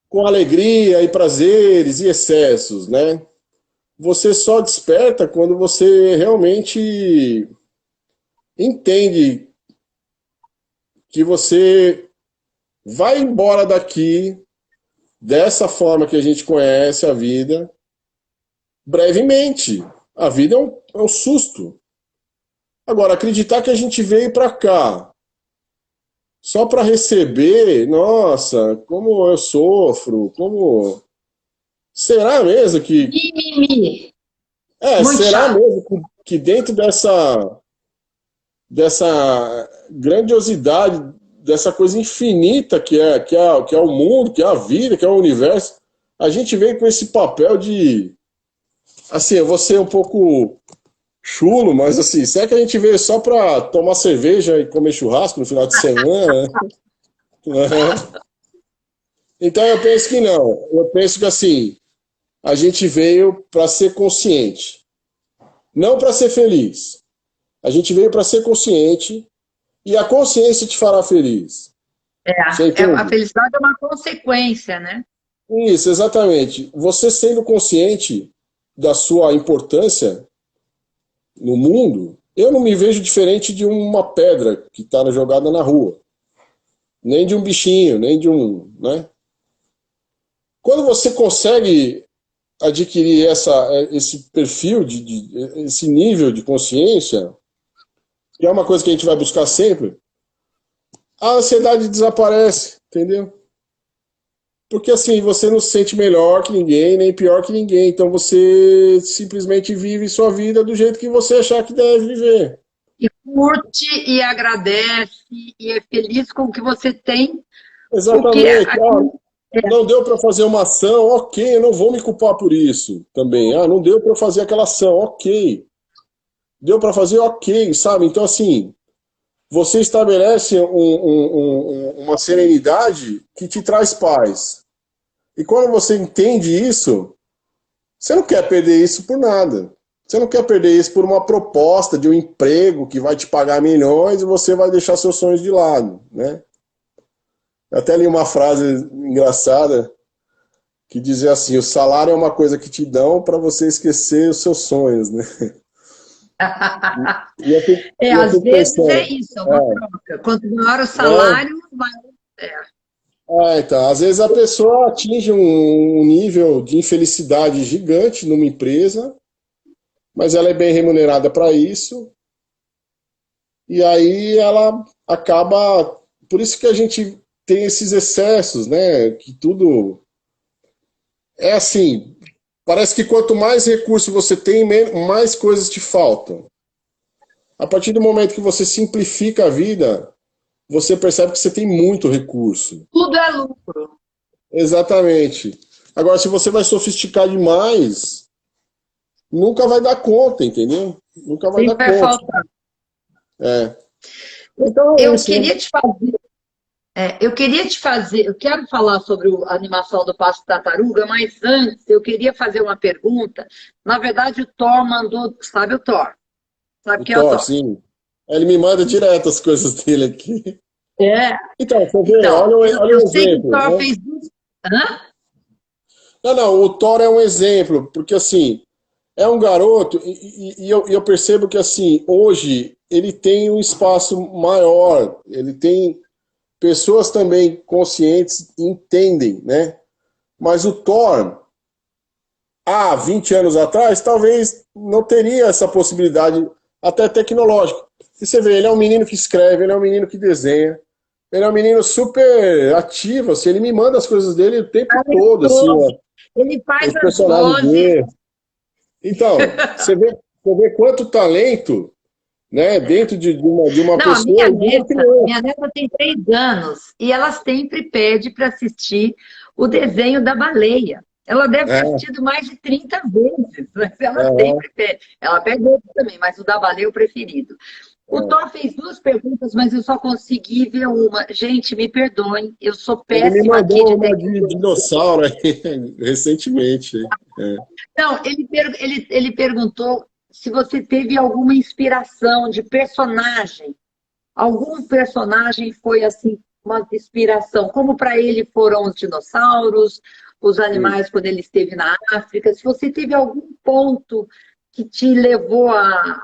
com alegria e prazeres e excessos, né? Você só desperta quando você realmente entende que você vai embora daqui dessa forma que a gente conhece a vida brevemente. A vida é um susto. Agora, acreditar que a gente veio para cá só para receber, nossa, como eu sofro, como. Será mesmo que. Mimimi. Muito Será chato. mesmo que dentro dessa grandiosidade, dessa coisa infinita que é o mundo, que é a vida, que é o universo, a gente veio com esse papel de. Assim, eu vou ser um pouco chulo, mas assim, será que a gente veio só para tomar cerveja e comer churrasco no final de semana? Então eu penso que não. Eu penso que assim, a gente veio para ser consciente, não para ser feliz. A gente veio para ser consciente e a consciência te fará feliz. Você A entende? felicidade é uma consequência, né? Isso, exatamente. Você sendo consciente da sua importância no mundo, eu não me vejo diferente de uma pedra que está jogada na rua, nem de um bichinho, nem de um, né? Quando você consegue adquirir esse perfil, esse nível de consciência, que é uma coisa que a gente vai buscar sempre, a ansiedade desaparece, entendeu? Porque assim, você não se sente melhor que ninguém, nem pior que ninguém. Então você simplesmente vive sua vida do jeito que você achar que deve viver. E curte e agradece e é feliz com o que você tem, porque Exatamente. Não deu para fazer uma ação, ok, eu não vou me culpar por isso também. Não deu para fazer aquela ação, ok. Deu para fazer, ok, sabe? Então, assim, você estabelece uma serenidade que te traz paz. E quando você entende isso, você não quer perder isso por nada. Você não quer perder isso por uma proposta de um emprego que vai te pagar milhões e você vai deixar seus sonhos de lado, né? Eu até li uma frase engraçada que dizia assim: o salário é uma coisa que te dão para você esquecer os seus sonhos, né? Às vezes é isso, é uma troca. Quanto maior o salário, maior é. Então, às vezes a pessoa atinge um nível de infelicidade gigante numa empresa, mas ela é bem remunerada para isso, e aí ela acaba. Por isso que a gente tem esses excessos, né? Que tudo. É assim, parece que quanto mais recurso você tem, mais coisas te faltam. A partir do momento que você simplifica a vida, você percebe que você tem muito recurso. Tudo é lucro. Exatamente. Agora, se você vai sofisticar demais, nunca vai dar conta, entendeu? Nunca vai dar Sempre vai conta. faltar. Então é Eu isso, né? queria te fazer, eu quero falar sobre a animação do Passo Tartaruga, mas antes eu queria fazer uma pergunta. Na verdade, o Thor mandou, sabe o Thor? Sabe O quem é o Thor, Thor? sim. Ele me manda direto as coisas dele aqui. É. Então, você vê, Então, olha eu o sei que o exemplo, Thor né? fez. Hã? Não, o Thor é um exemplo, porque assim, é um garoto, e eu percebo que assim, hoje ele tem um espaço maior, ele tem pessoas também conscientes, entendem, né? Mas o Thor, há 20 anos atrás, talvez não teria essa possibilidade, até tecnológica. E você vê, ele é um menino que escreve, ele é um menino que desenha, ele é um menino super ativo, assim, ele me manda as coisas dele o tempo todo, assim, ó, Ele faz os as personagens vozes. dele. Então, você vê quanto talento, né, dentro de uma Não, pessoa, de uma criança. minha neta tem 3 anos e ela sempre pede para assistir o desenho da baleia. Ela deve ter É, assistido mais de 30 vezes, mas ela é, sempre pede. Ela pede outro também, mas o da baleia é o preferido. O é. Thor fez duas perguntas, mas eu só consegui ver uma. Gente, me perdoem, eu sou Ele me péssima aqui mandou de uma ter. de dinossauro aí, recentemente. É. Não, ele perguntou se você teve alguma inspiração de personagem. Algum personagem foi assim, uma inspiração, como para ele foram os dinossauros, os Sim. animais quando ele esteve na África. Se você teve algum ponto que te levou a.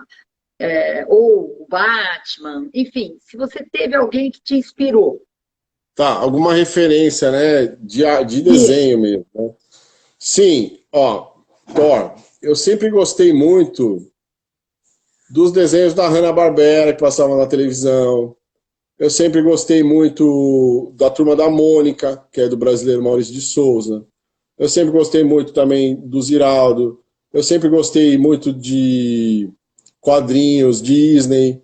Ou o Batman, enfim, se você teve alguém que te inspirou. Tá, alguma referência, né? De Isso. desenho mesmo, né? Sim, ó, Thor, eu sempre gostei muito dos desenhos da Hanna-Barbera que passavam na televisão. Eu sempre gostei muito da Turma da Mônica, que é do brasileiro Maurício de Souza. Eu sempre gostei muito também do Ziraldo. Eu sempre gostei muito de quadrinhos, Disney.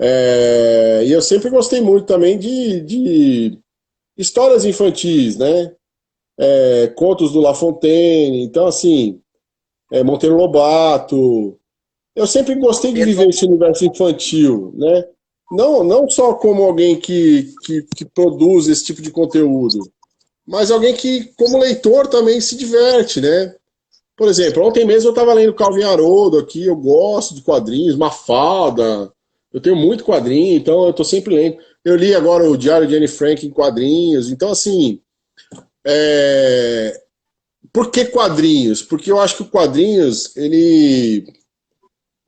E eu sempre gostei muito também de histórias infantis, né? Contos do La Fontaine. Então, assim, Monteiro Lobato. Eu sempre gostei de viver esse universo infantil, né? Não só como alguém que produz esse tipo de conteúdo, mas alguém que, como leitor, também se diverte, né? Por exemplo, ontem mesmo eu estava lendo Calvin Haroldo aqui, eu gosto de quadrinhos, Mafalda, eu tenho muito quadrinho, então eu estou sempre lendo. Eu li agora o Diário de Anne Frank em quadrinhos, então assim, por que quadrinhos? Porque eu acho que o quadrinhos, ele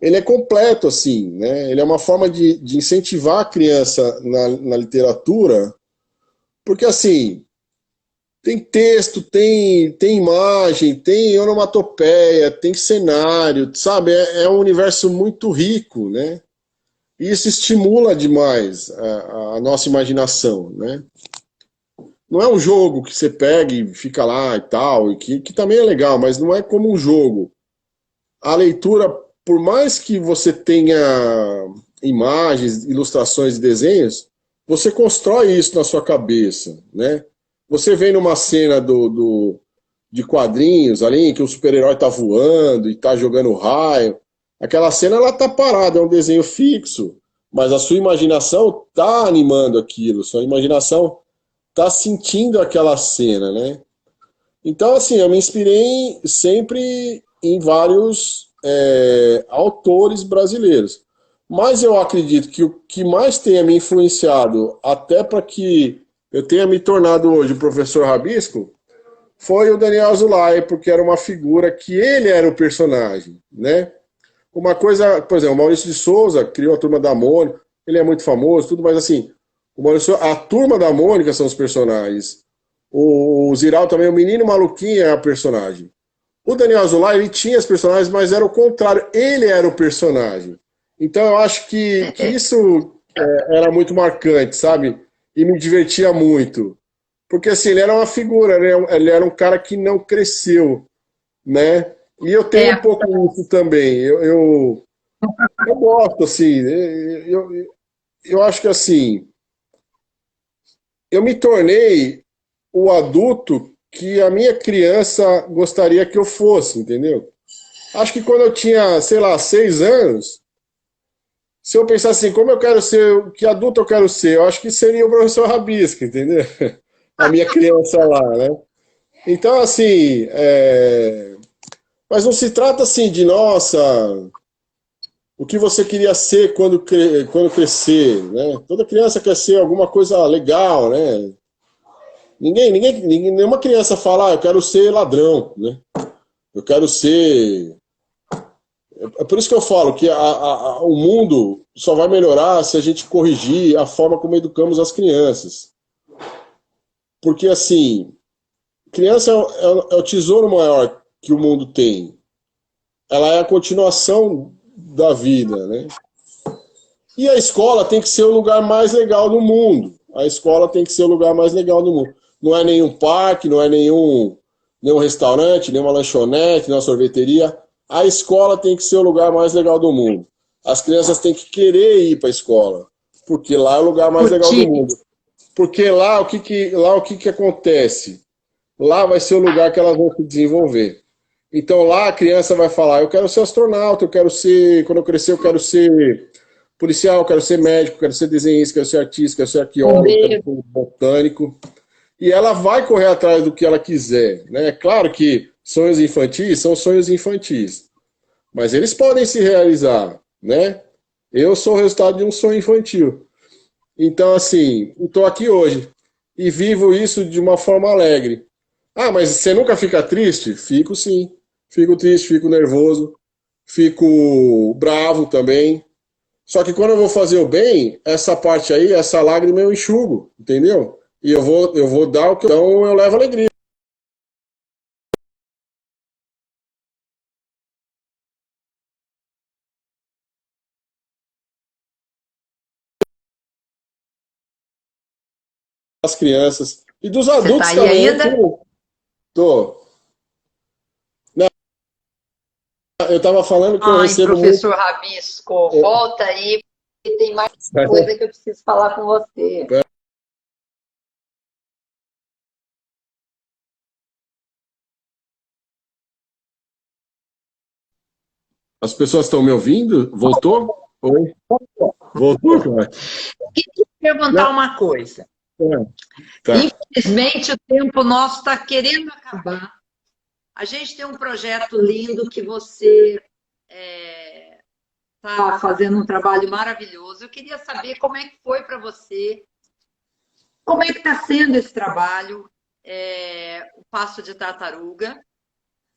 é completo, assim, né? Ele é uma forma de incentivar a criança na literatura, porque assim, tem texto, tem imagem, tem onomatopeia, tem cenário, sabe? É um universo muito rico, né? E isso estimula demais a nossa imaginação, né? Não é um jogo que você pega e fica lá e tal, e que também é legal, mas não é como um jogo. A leitura, por mais que você tenha imagens, ilustrações e desenhos, você constrói isso na sua cabeça, né? Você vê numa cena de quadrinhos ali, em que o super-herói tá voando e tá jogando raio, aquela cena ela tá parada, é um desenho fixo, mas a sua imaginação tá animando aquilo, sua imaginação tá sentindo aquela cena, né? Então, assim, eu me inspirei sempre em vários autores brasileiros. Mas eu acredito que o que mais tenha me influenciado, até para que eu tenha me tornado hoje o professor Rabisco, foi o Daniel Azulay, porque era uma figura que ele era o personagem, né? Uma coisa, por exemplo, o Maurício de Souza criou a Turma da Mônica, ele é muito famoso, tudo, mas assim, a Turma da Mônica são os personagens. O Ziral também, o Menino Maluquinho é a personagem. O Daniel Azulay, ele tinha os personagens, mas era o contrário, ele era o personagem. Então eu acho que isso era muito marcante, sabe? E me divertia muito. Porque assim, ele era uma figura, ele era um cara que não cresceu, né? E eu tenho um É, pouco isso também. Eu gosto, assim, eu acho que assim, eu me tornei o adulto que a minha criança gostaria que eu fosse, entendeu? Acho que quando eu tinha, sei lá, 6 anos, se eu pensasse assim, como eu quero ser, que adulto eu quero ser, eu acho que seria o professor Rabisco, entendeu? A minha criança lá, né? Então, assim, mas não se trata assim de, nossa, o que você queria ser quando crescer, né? Toda criança quer ser alguma coisa legal, né? Nenhuma criança fala, eu quero ser ladrão, né? Eu quero ser. É por isso que eu falo que o mundo só vai melhorar se a gente corrigir a forma como educamos as crianças. Porque, assim, criança é o tesouro maior que o mundo tem. Ela é a continuação da vida, né? E a escola tem que ser o lugar mais legal do mundo. A escola tem que ser o lugar mais legal do mundo. Não é nenhum parque, não é nenhum restaurante, nenhuma lanchonete, nenhuma sorveteria. A escola tem que ser o lugar mais legal do mundo. As crianças têm que querer ir para a escola, porque lá é o lugar mais legal do curtir. mundo. Porque lá o que acontece? lá vai ser o lugar que elas vão se desenvolver. Então lá a criança vai falar, eu quero ser astronauta, eu quero ser, quando eu crescer, eu quero ser policial, eu quero ser médico, eu quero ser desenhista, eu quero ser artista, eu quero ser arqueólogo, eu quero ser botânico. E ela vai correr atrás do que ela quiser, né? Claro que sonhos infantis são sonhos infantis, mas eles podem se realizar, né? Eu sou o resultado de um sonho infantil. Então, assim, estou aqui hoje e vivo isso de uma forma alegre. Ah, mas você nunca fica triste? Fico sim. Fico triste, fico nervoso, fico bravo também. Só que quando eu vou fazer o bem, essa parte aí, essa lágrima eu enxugo, entendeu? E eu vou dar o que então eu levo alegria. Das crianças e dos Você está adultos aí também. ainda? Tô. Não, eu estava falando que eu Ai, recebo muito. professor Rabisco, volta aí, porque tem mais coisa que eu preciso falar com você. As pessoas estão me ouvindo? Voltou? Oi? Voltou, cara? Queria te perguntar Não, uma coisa. é, tá. Infelizmente, o tempo nosso está querendo acabar. A gente tem um projeto lindo que você está fazendo um trabalho maravilhoso. Eu queria saber como é que foi para você, como é que está sendo esse trabalho, o Passo de Tartaruga,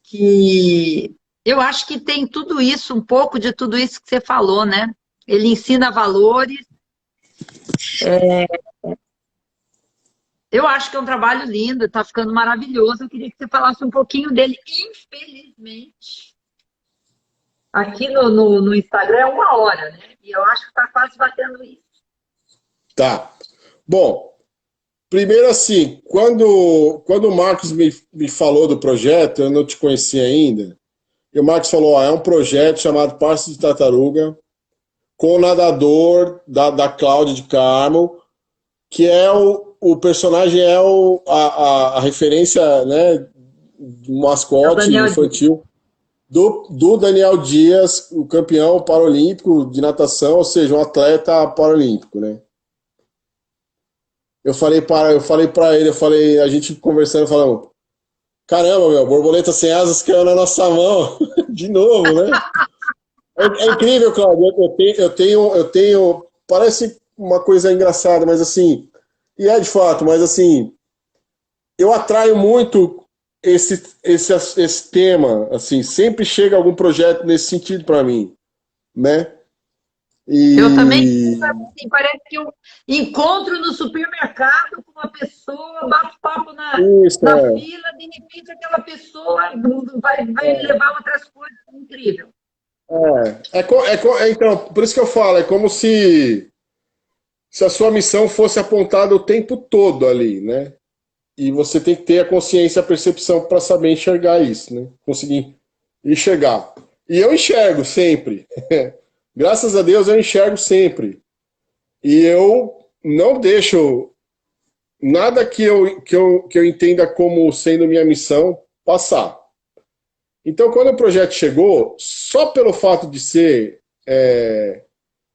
que eu acho que tem tudo isso, um pouco de tudo isso que você falou, né? Ele ensina valores. Eu acho que é um trabalho lindo, está ficando maravilhoso. Eu queria que você falasse um pouquinho dele. Infelizmente, aqui no Instagram é 1 hora, né? E eu acho que está quase batendo isso. Tá. Bom, primeiro assim, quando o Marcos me falou do projeto, eu não te conhecia ainda, e o Marcos falou, ó, é um projeto chamado Passo de Tartaruga, com o nadador da Cláudia de Carmo, que é o personagem, é a referência, né, do É o mascote Daniel Dias. infantil do Daniel Dias, o campeão paralímpico de natação, ou seja, um atleta paralímpico, né? Eu falei para ele, a gente conversando, falando, caramba, meu, borboleta sem asas caiu na nossa mão, de novo, né? É incrível, Claudio, parece uma coisa engraçada, mas assim, e é de fato, mas assim, eu atraio muito esse tema, assim, sempre chega algum projeto nesse sentido para mim, né? Eu também, E assim, parece que eu encontro no supermercado com uma pessoa, bato papo isso na é, fila, de repente aquela pessoa vai levar outras coisas. Incrível. então, por isso que eu falo, é como se a sua missão fosse apontada o tempo todo ali, né? E você tem que ter a consciência, a percepção para saber enxergar isso, né? Conseguir enxergar. E eu enxergo sempre. Graças a Deus eu enxergo sempre. E eu não deixo nada que eu entenda como sendo minha missão passar. Então, quando o projeto chegou, só pelo fato de ser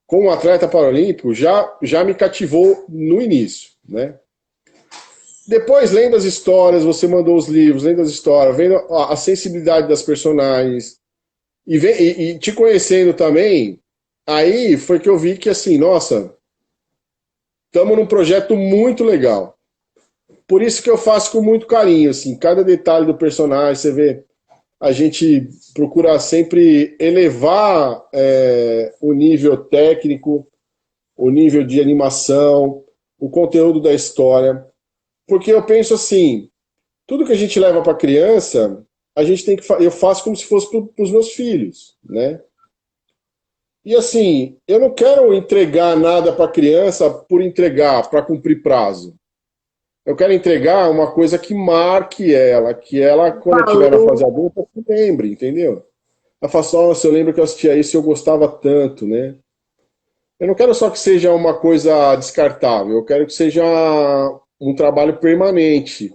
como atleta paralímpico, já me cativou no início, né? Depois, lendo as histórias, você mandou os livros, lendo as histórias, vendo a sensibilidade das personagens e te conhecendo também, aí foi que eu vi que, assim, nossa, estamos num projeto muito legal. Por isso que eu faço com muito carinho, assim, cada detalhe do personagem, você vê, a gente procura sempre elevar o nível técnico, o nível de animação, o conteúdo da história, porque eu penso assim, tudo que a gente leva para a criança, a gente tem que eu faço como se fosse para os meus filhos, né? E assim, eu não quero entregar nada para a criança por entregar, para cumprir prazo. Eu quero entregar uma coisa que marque ela, que ela, quando eu estiver na fase Falou. adulta, se lembre, entendeu? Ela fala assim, nossa, eu lembro que eu assistia isso e eu gostava tanto, né? Eu não quero só que seja uma coisa descartável, eu quero que seja um trabalho permanente,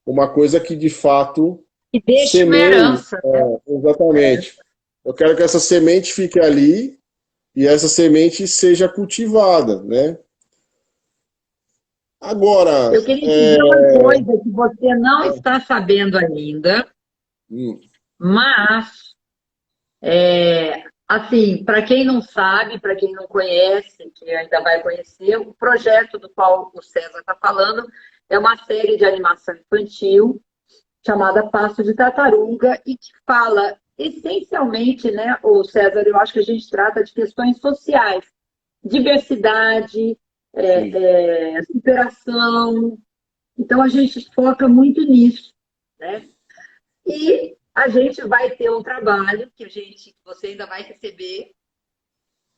uma coisa que de fato E deixa uma semeie. herança, né? Exatamente. Eu quero que essa semente fique ali e essa semente seja cultivada, né? Agora, Eu queria te dizer uma coisa que você não está sabendo ainda, hum, mas, assim, para quem não sabe, para quem não conhece, que ainda vai conhecer, o projeto do qual o César está falando é uma série de animação infantil chamada Passo de Tartaruga e que fala essencialmente, né, o César, eu acho que a gente trata de questões sociais, diversidade, sim. superação. Então a gente foca muito nisso, né? E a gente vai ter um trabalho que você ainda vai receber,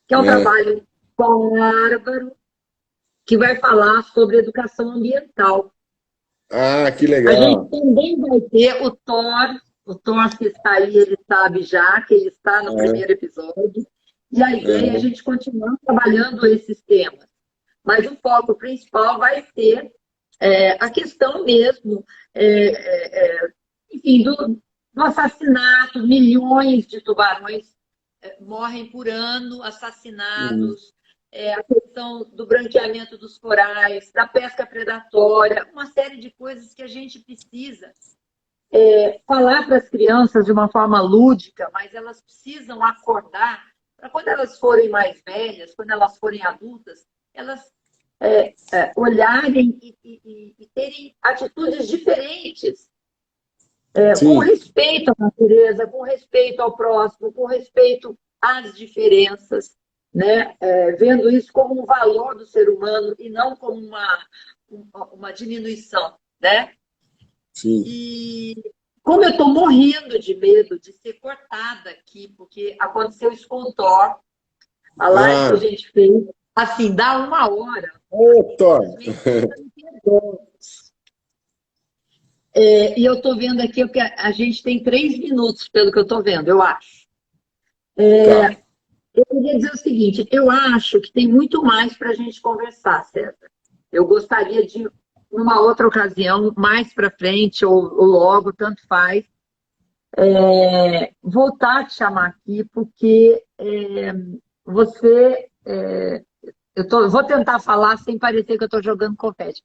que é um É. trabalho bárbaro, que vai falar sobre educação ambiental. Ah, que A gente legal. também vai ter o Thor que está aí, ele sabe já que ele está no É, primeiro episódio, e a ideia é a é, gente continuar trabalhando esses temas. Mas o foco principal vai ser a questão mesmo, enfim, do assassinato, milhões de tubarões morrem por ano hum, assassinados, a questão do branqueamento dos corais, da pesca predatória, uma série de coisas que a gente precisa falar para as crianças de uma forma lúdica, mas elas precisam acordar para quando elas forem mais velhas, quando elas forem adultas, elas olharem e terem atitudes diferentes, com sim. respeito à natureza, com respeito ao próximo, com respeito às diferenças, né? Vendo isso como um valor do ser humano e não como uma diminuição, né? Sim. E como eu estou morrendo de medo de ser cortada aqui, porque aconteceu isso com o Thor, a live que a Ah, gente fez, assim, dá 1 hora, Thor. simplesmente me perdoa. E eu estou vendo aqui que a gente tem 3 minutos, pelo que eu estou vendo, eu acho. Tá. Eu queria dizer o seguinte, eu acho que tem muito mais para a gente conversar, César. Eu gostaria de, numa outra ocasião, mais para frente ou logo, tanto faz, voltar a te chamar aqui, porque você. Eu vou tentar falar sem parecer que eu estou jogando confete,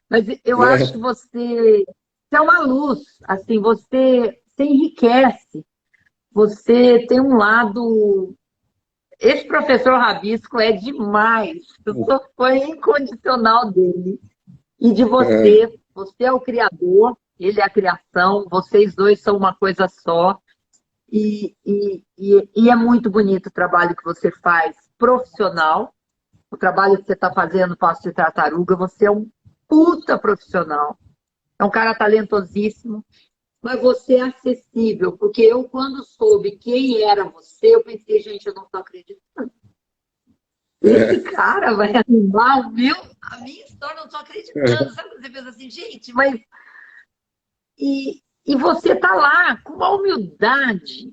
mas eu acho que É, você é uma luz, assim, você enriquece, você tem um lado. Esse professor Rabisco é demais. Eu sou fã incondicional dele e de é, você. Você é o criador, ele é a criação, vocês dois são uma coisa só. E é muito bonito o trabalho que você faz profissional, o trabalho que você está fazendo no Passo de Tartaruga. Você é um puta profissional, é um cara talentosíssimo, mas você é acessível, porque eu, quando soube quem era você, eu pensei, gente, eu não estou acreditando. Esse é, cara vai animar a minha história, eu não estou acreditando. Sabe quando você pensa assim, gente, mas. E você tá lá com uma humildade.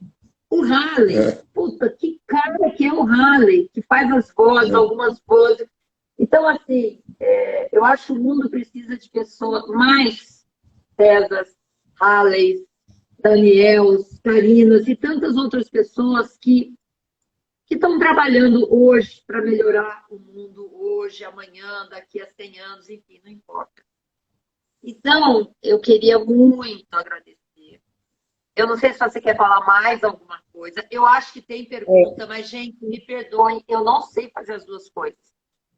O Halley, é, puta, que cara que é o Halley, que faz as vozes, é. algumas vozes. Então, assim, eu acho que o mundo precisa de pessoas mais César, Halley, Daniels, Carinas e tantas outras pessoas que estão trabalhando hoje para melhorar o mundo hoje, amanhã, daqui a 100 anos, enfim, não importa. Então, eu queria muito agradecer. Eu não sei se você quer falar mais alguma coisa. Eu acho que tem pergunta, mas, gente, me perdoem, eu não sei fazer as duas coisas.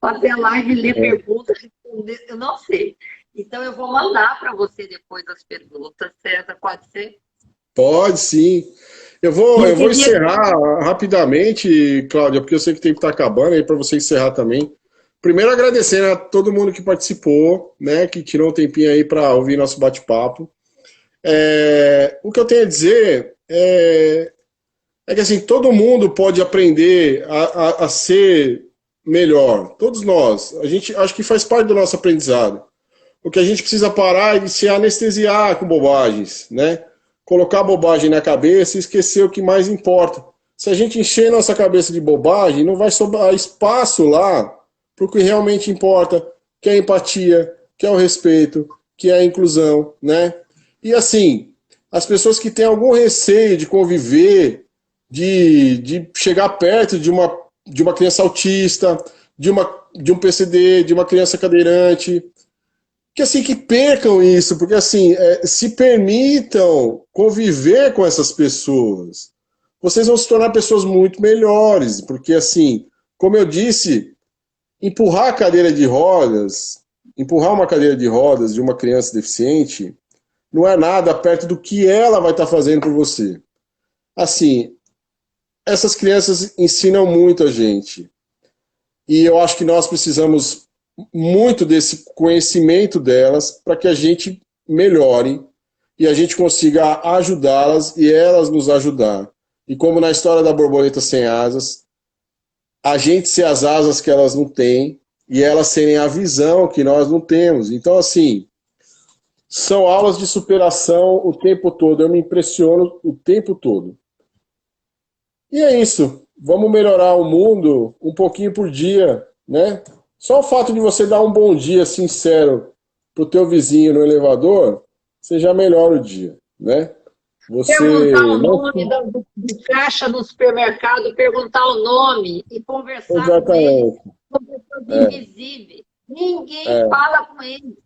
Fazer live, ler perguntas, responder, eu não sei. Então, eu vou mandar para você depois as perguntas, César, pode ser? Pode sim. E eu Eu vou queria. encerrar rapidamente, Cláudia, porque eu sei que tem que estar acabando aí para você encerrar também. Primeiro agradecendo a todo mundo que participou, né, que tirou um tempinho aí para ouvir nosso bate-papo. O que eu tenho a dizer é que assim, todo mundo pode aprender a ser melhor. Todos nós. A gente acho que faz parte do nosso aprendizado. O que a gente precisa parar é de se anestesiar com bobagens, né? Colocar bobagem na cabeça e esquecer o que mais importa. Se a gente encher nossa cabeça de bobagem, não vai sobrar espaço lá para o que realmente importa, que é a empatia, que é o respeito, que é a inclusão, né? E assim, as pessoas que têm algum receio de conviver, de chegar perto de uma criança autista, de um PCD, de uma criança cadeirante, que assim que percam isso, porque assim, se permitam conviver com essas pessoas. Vocês vão se tornar pessoas muito melhores, porque assim, como eu disse, empurrar a cadeira de rodas, empurrar uma cadeira de rodas de uma criança deficiente, não é nada perto do que ela vai estar fazendo por você. Assim, essas crianças ensinam muito a gente. E eu acho que nós precisamos muito desse conhecimento delas para que a gente melhore e a gente consiga ajudá-las e elas nos ajudar. E como na história da borboleta sem asas, a gente ser as asas que elas não têm e elas serem a visão que nós não temos. Então, assim, são aulas de superação o tempo todo. Eu me impressiono o tempo todo. E é isso. Vamos melhorar o mundo um pouquinho por dia, né? Só o fato de você dar um bom dia sincero pro teu vizinho no elevador, você já melhora o dia, né? Você Perguntar o não... nome do caixa no supermercado, perguntar o nome e conversar com ele. Exatamente. São pessoas É, invisíveis. Ninguém é, fala com ele,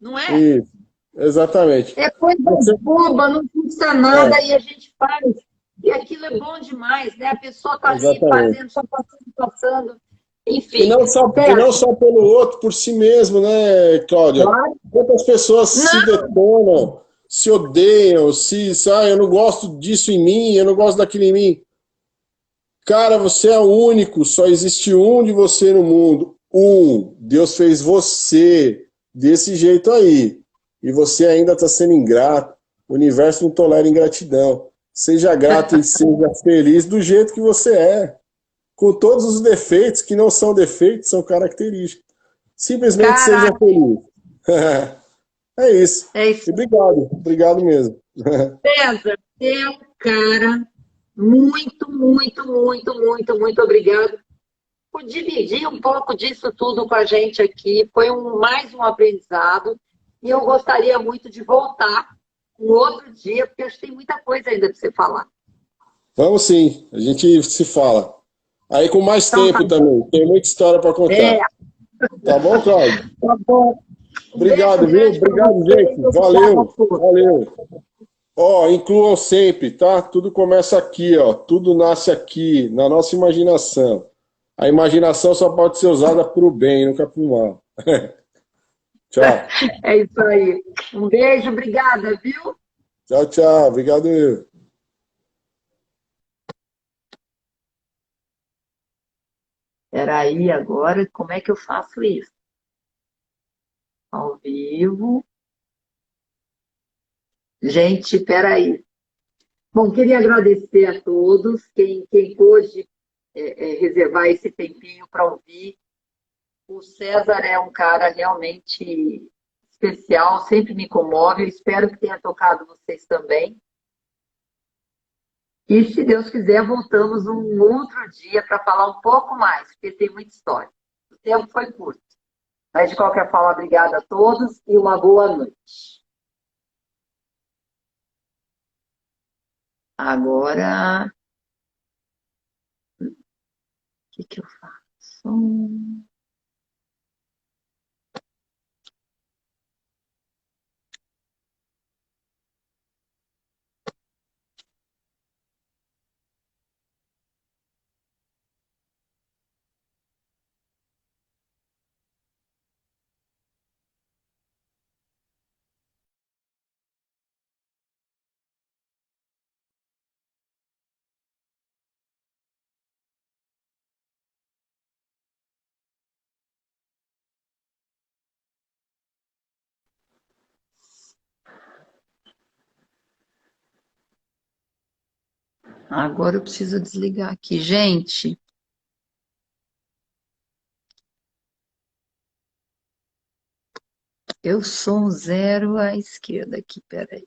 não é? isso. Exatamente. É coisa Você, boba, não custa nada é, e a gente faz. E aquilo é bom demais, né? A pessoa está ali exatamente. fazendo, só passando, passando. E Enfim, não só, e não Sérgio, só pelo outro, por si mesmo, né, Cláudia? claro. Quantas pessoas se Não, detonam, se odeiam, eu não gosto disso em mim, eu não gosto daquilo em mim. Cara, você é único, só existe um de você no mundo. Um. Deus fez você desse jeito aí. E você ainda está sendo ingrato. O universo não tolera ingratidão. Seja grato e seja feliz do jeito que você é. Com todos os defeitos, que não são defeitos, são características. Simplesmente seja caraca, feliz. É isso. é E isso. obrigado, obrigado mesmo. César, você é um cara muito, muito, muito, muito, muito obrigado por dividir um pouco disso tudo com a gente aqui. Foi mais um aprendizado. E eu gostaria muito de voltar um outro dia, porque acho que tem muita coisa ainda para você falar. Vamos sim, a gente se fala. Aí com mais Então tá tempo bom. também, tem muita história para É, contar. Tá bom, Cláudio? tá bom. Um beijo Obrigado, viu? grande para Obrigado, você e gente. obrigada a Valeu, todos. valeu. Ó, incluam sempre, tá? Tudo começa aqui, ó. Tudo nasce aqui, na nossa imaginação. A imaginação só pode ser usada para o bem, nunca para o mal. Tchau. É isso aí. Um beijo, obrigada, viu? Tchau, tchau. Obrigado, eu. Peraí, agora, como é que eu faço isso? Ao vivo. Gente, peraí. Bom, queria agradecer a todos, quem pôde reservar esse tempinho para ouvir. O César é um cara realmente especial, sempre me comove. Eu espero que tenha tocado vocês também. E, se Deus quiser, voltamos um outro dia para falar um pouco mais, porque tem muita história. O tempo foi curto. Mas, de qualquer forma, obrigada a todos e uma boa noite. Agora, o que eu faço? Agora eu preciso desligar aqui. Gente, eu sou um zero à esquerda aqui, peraí.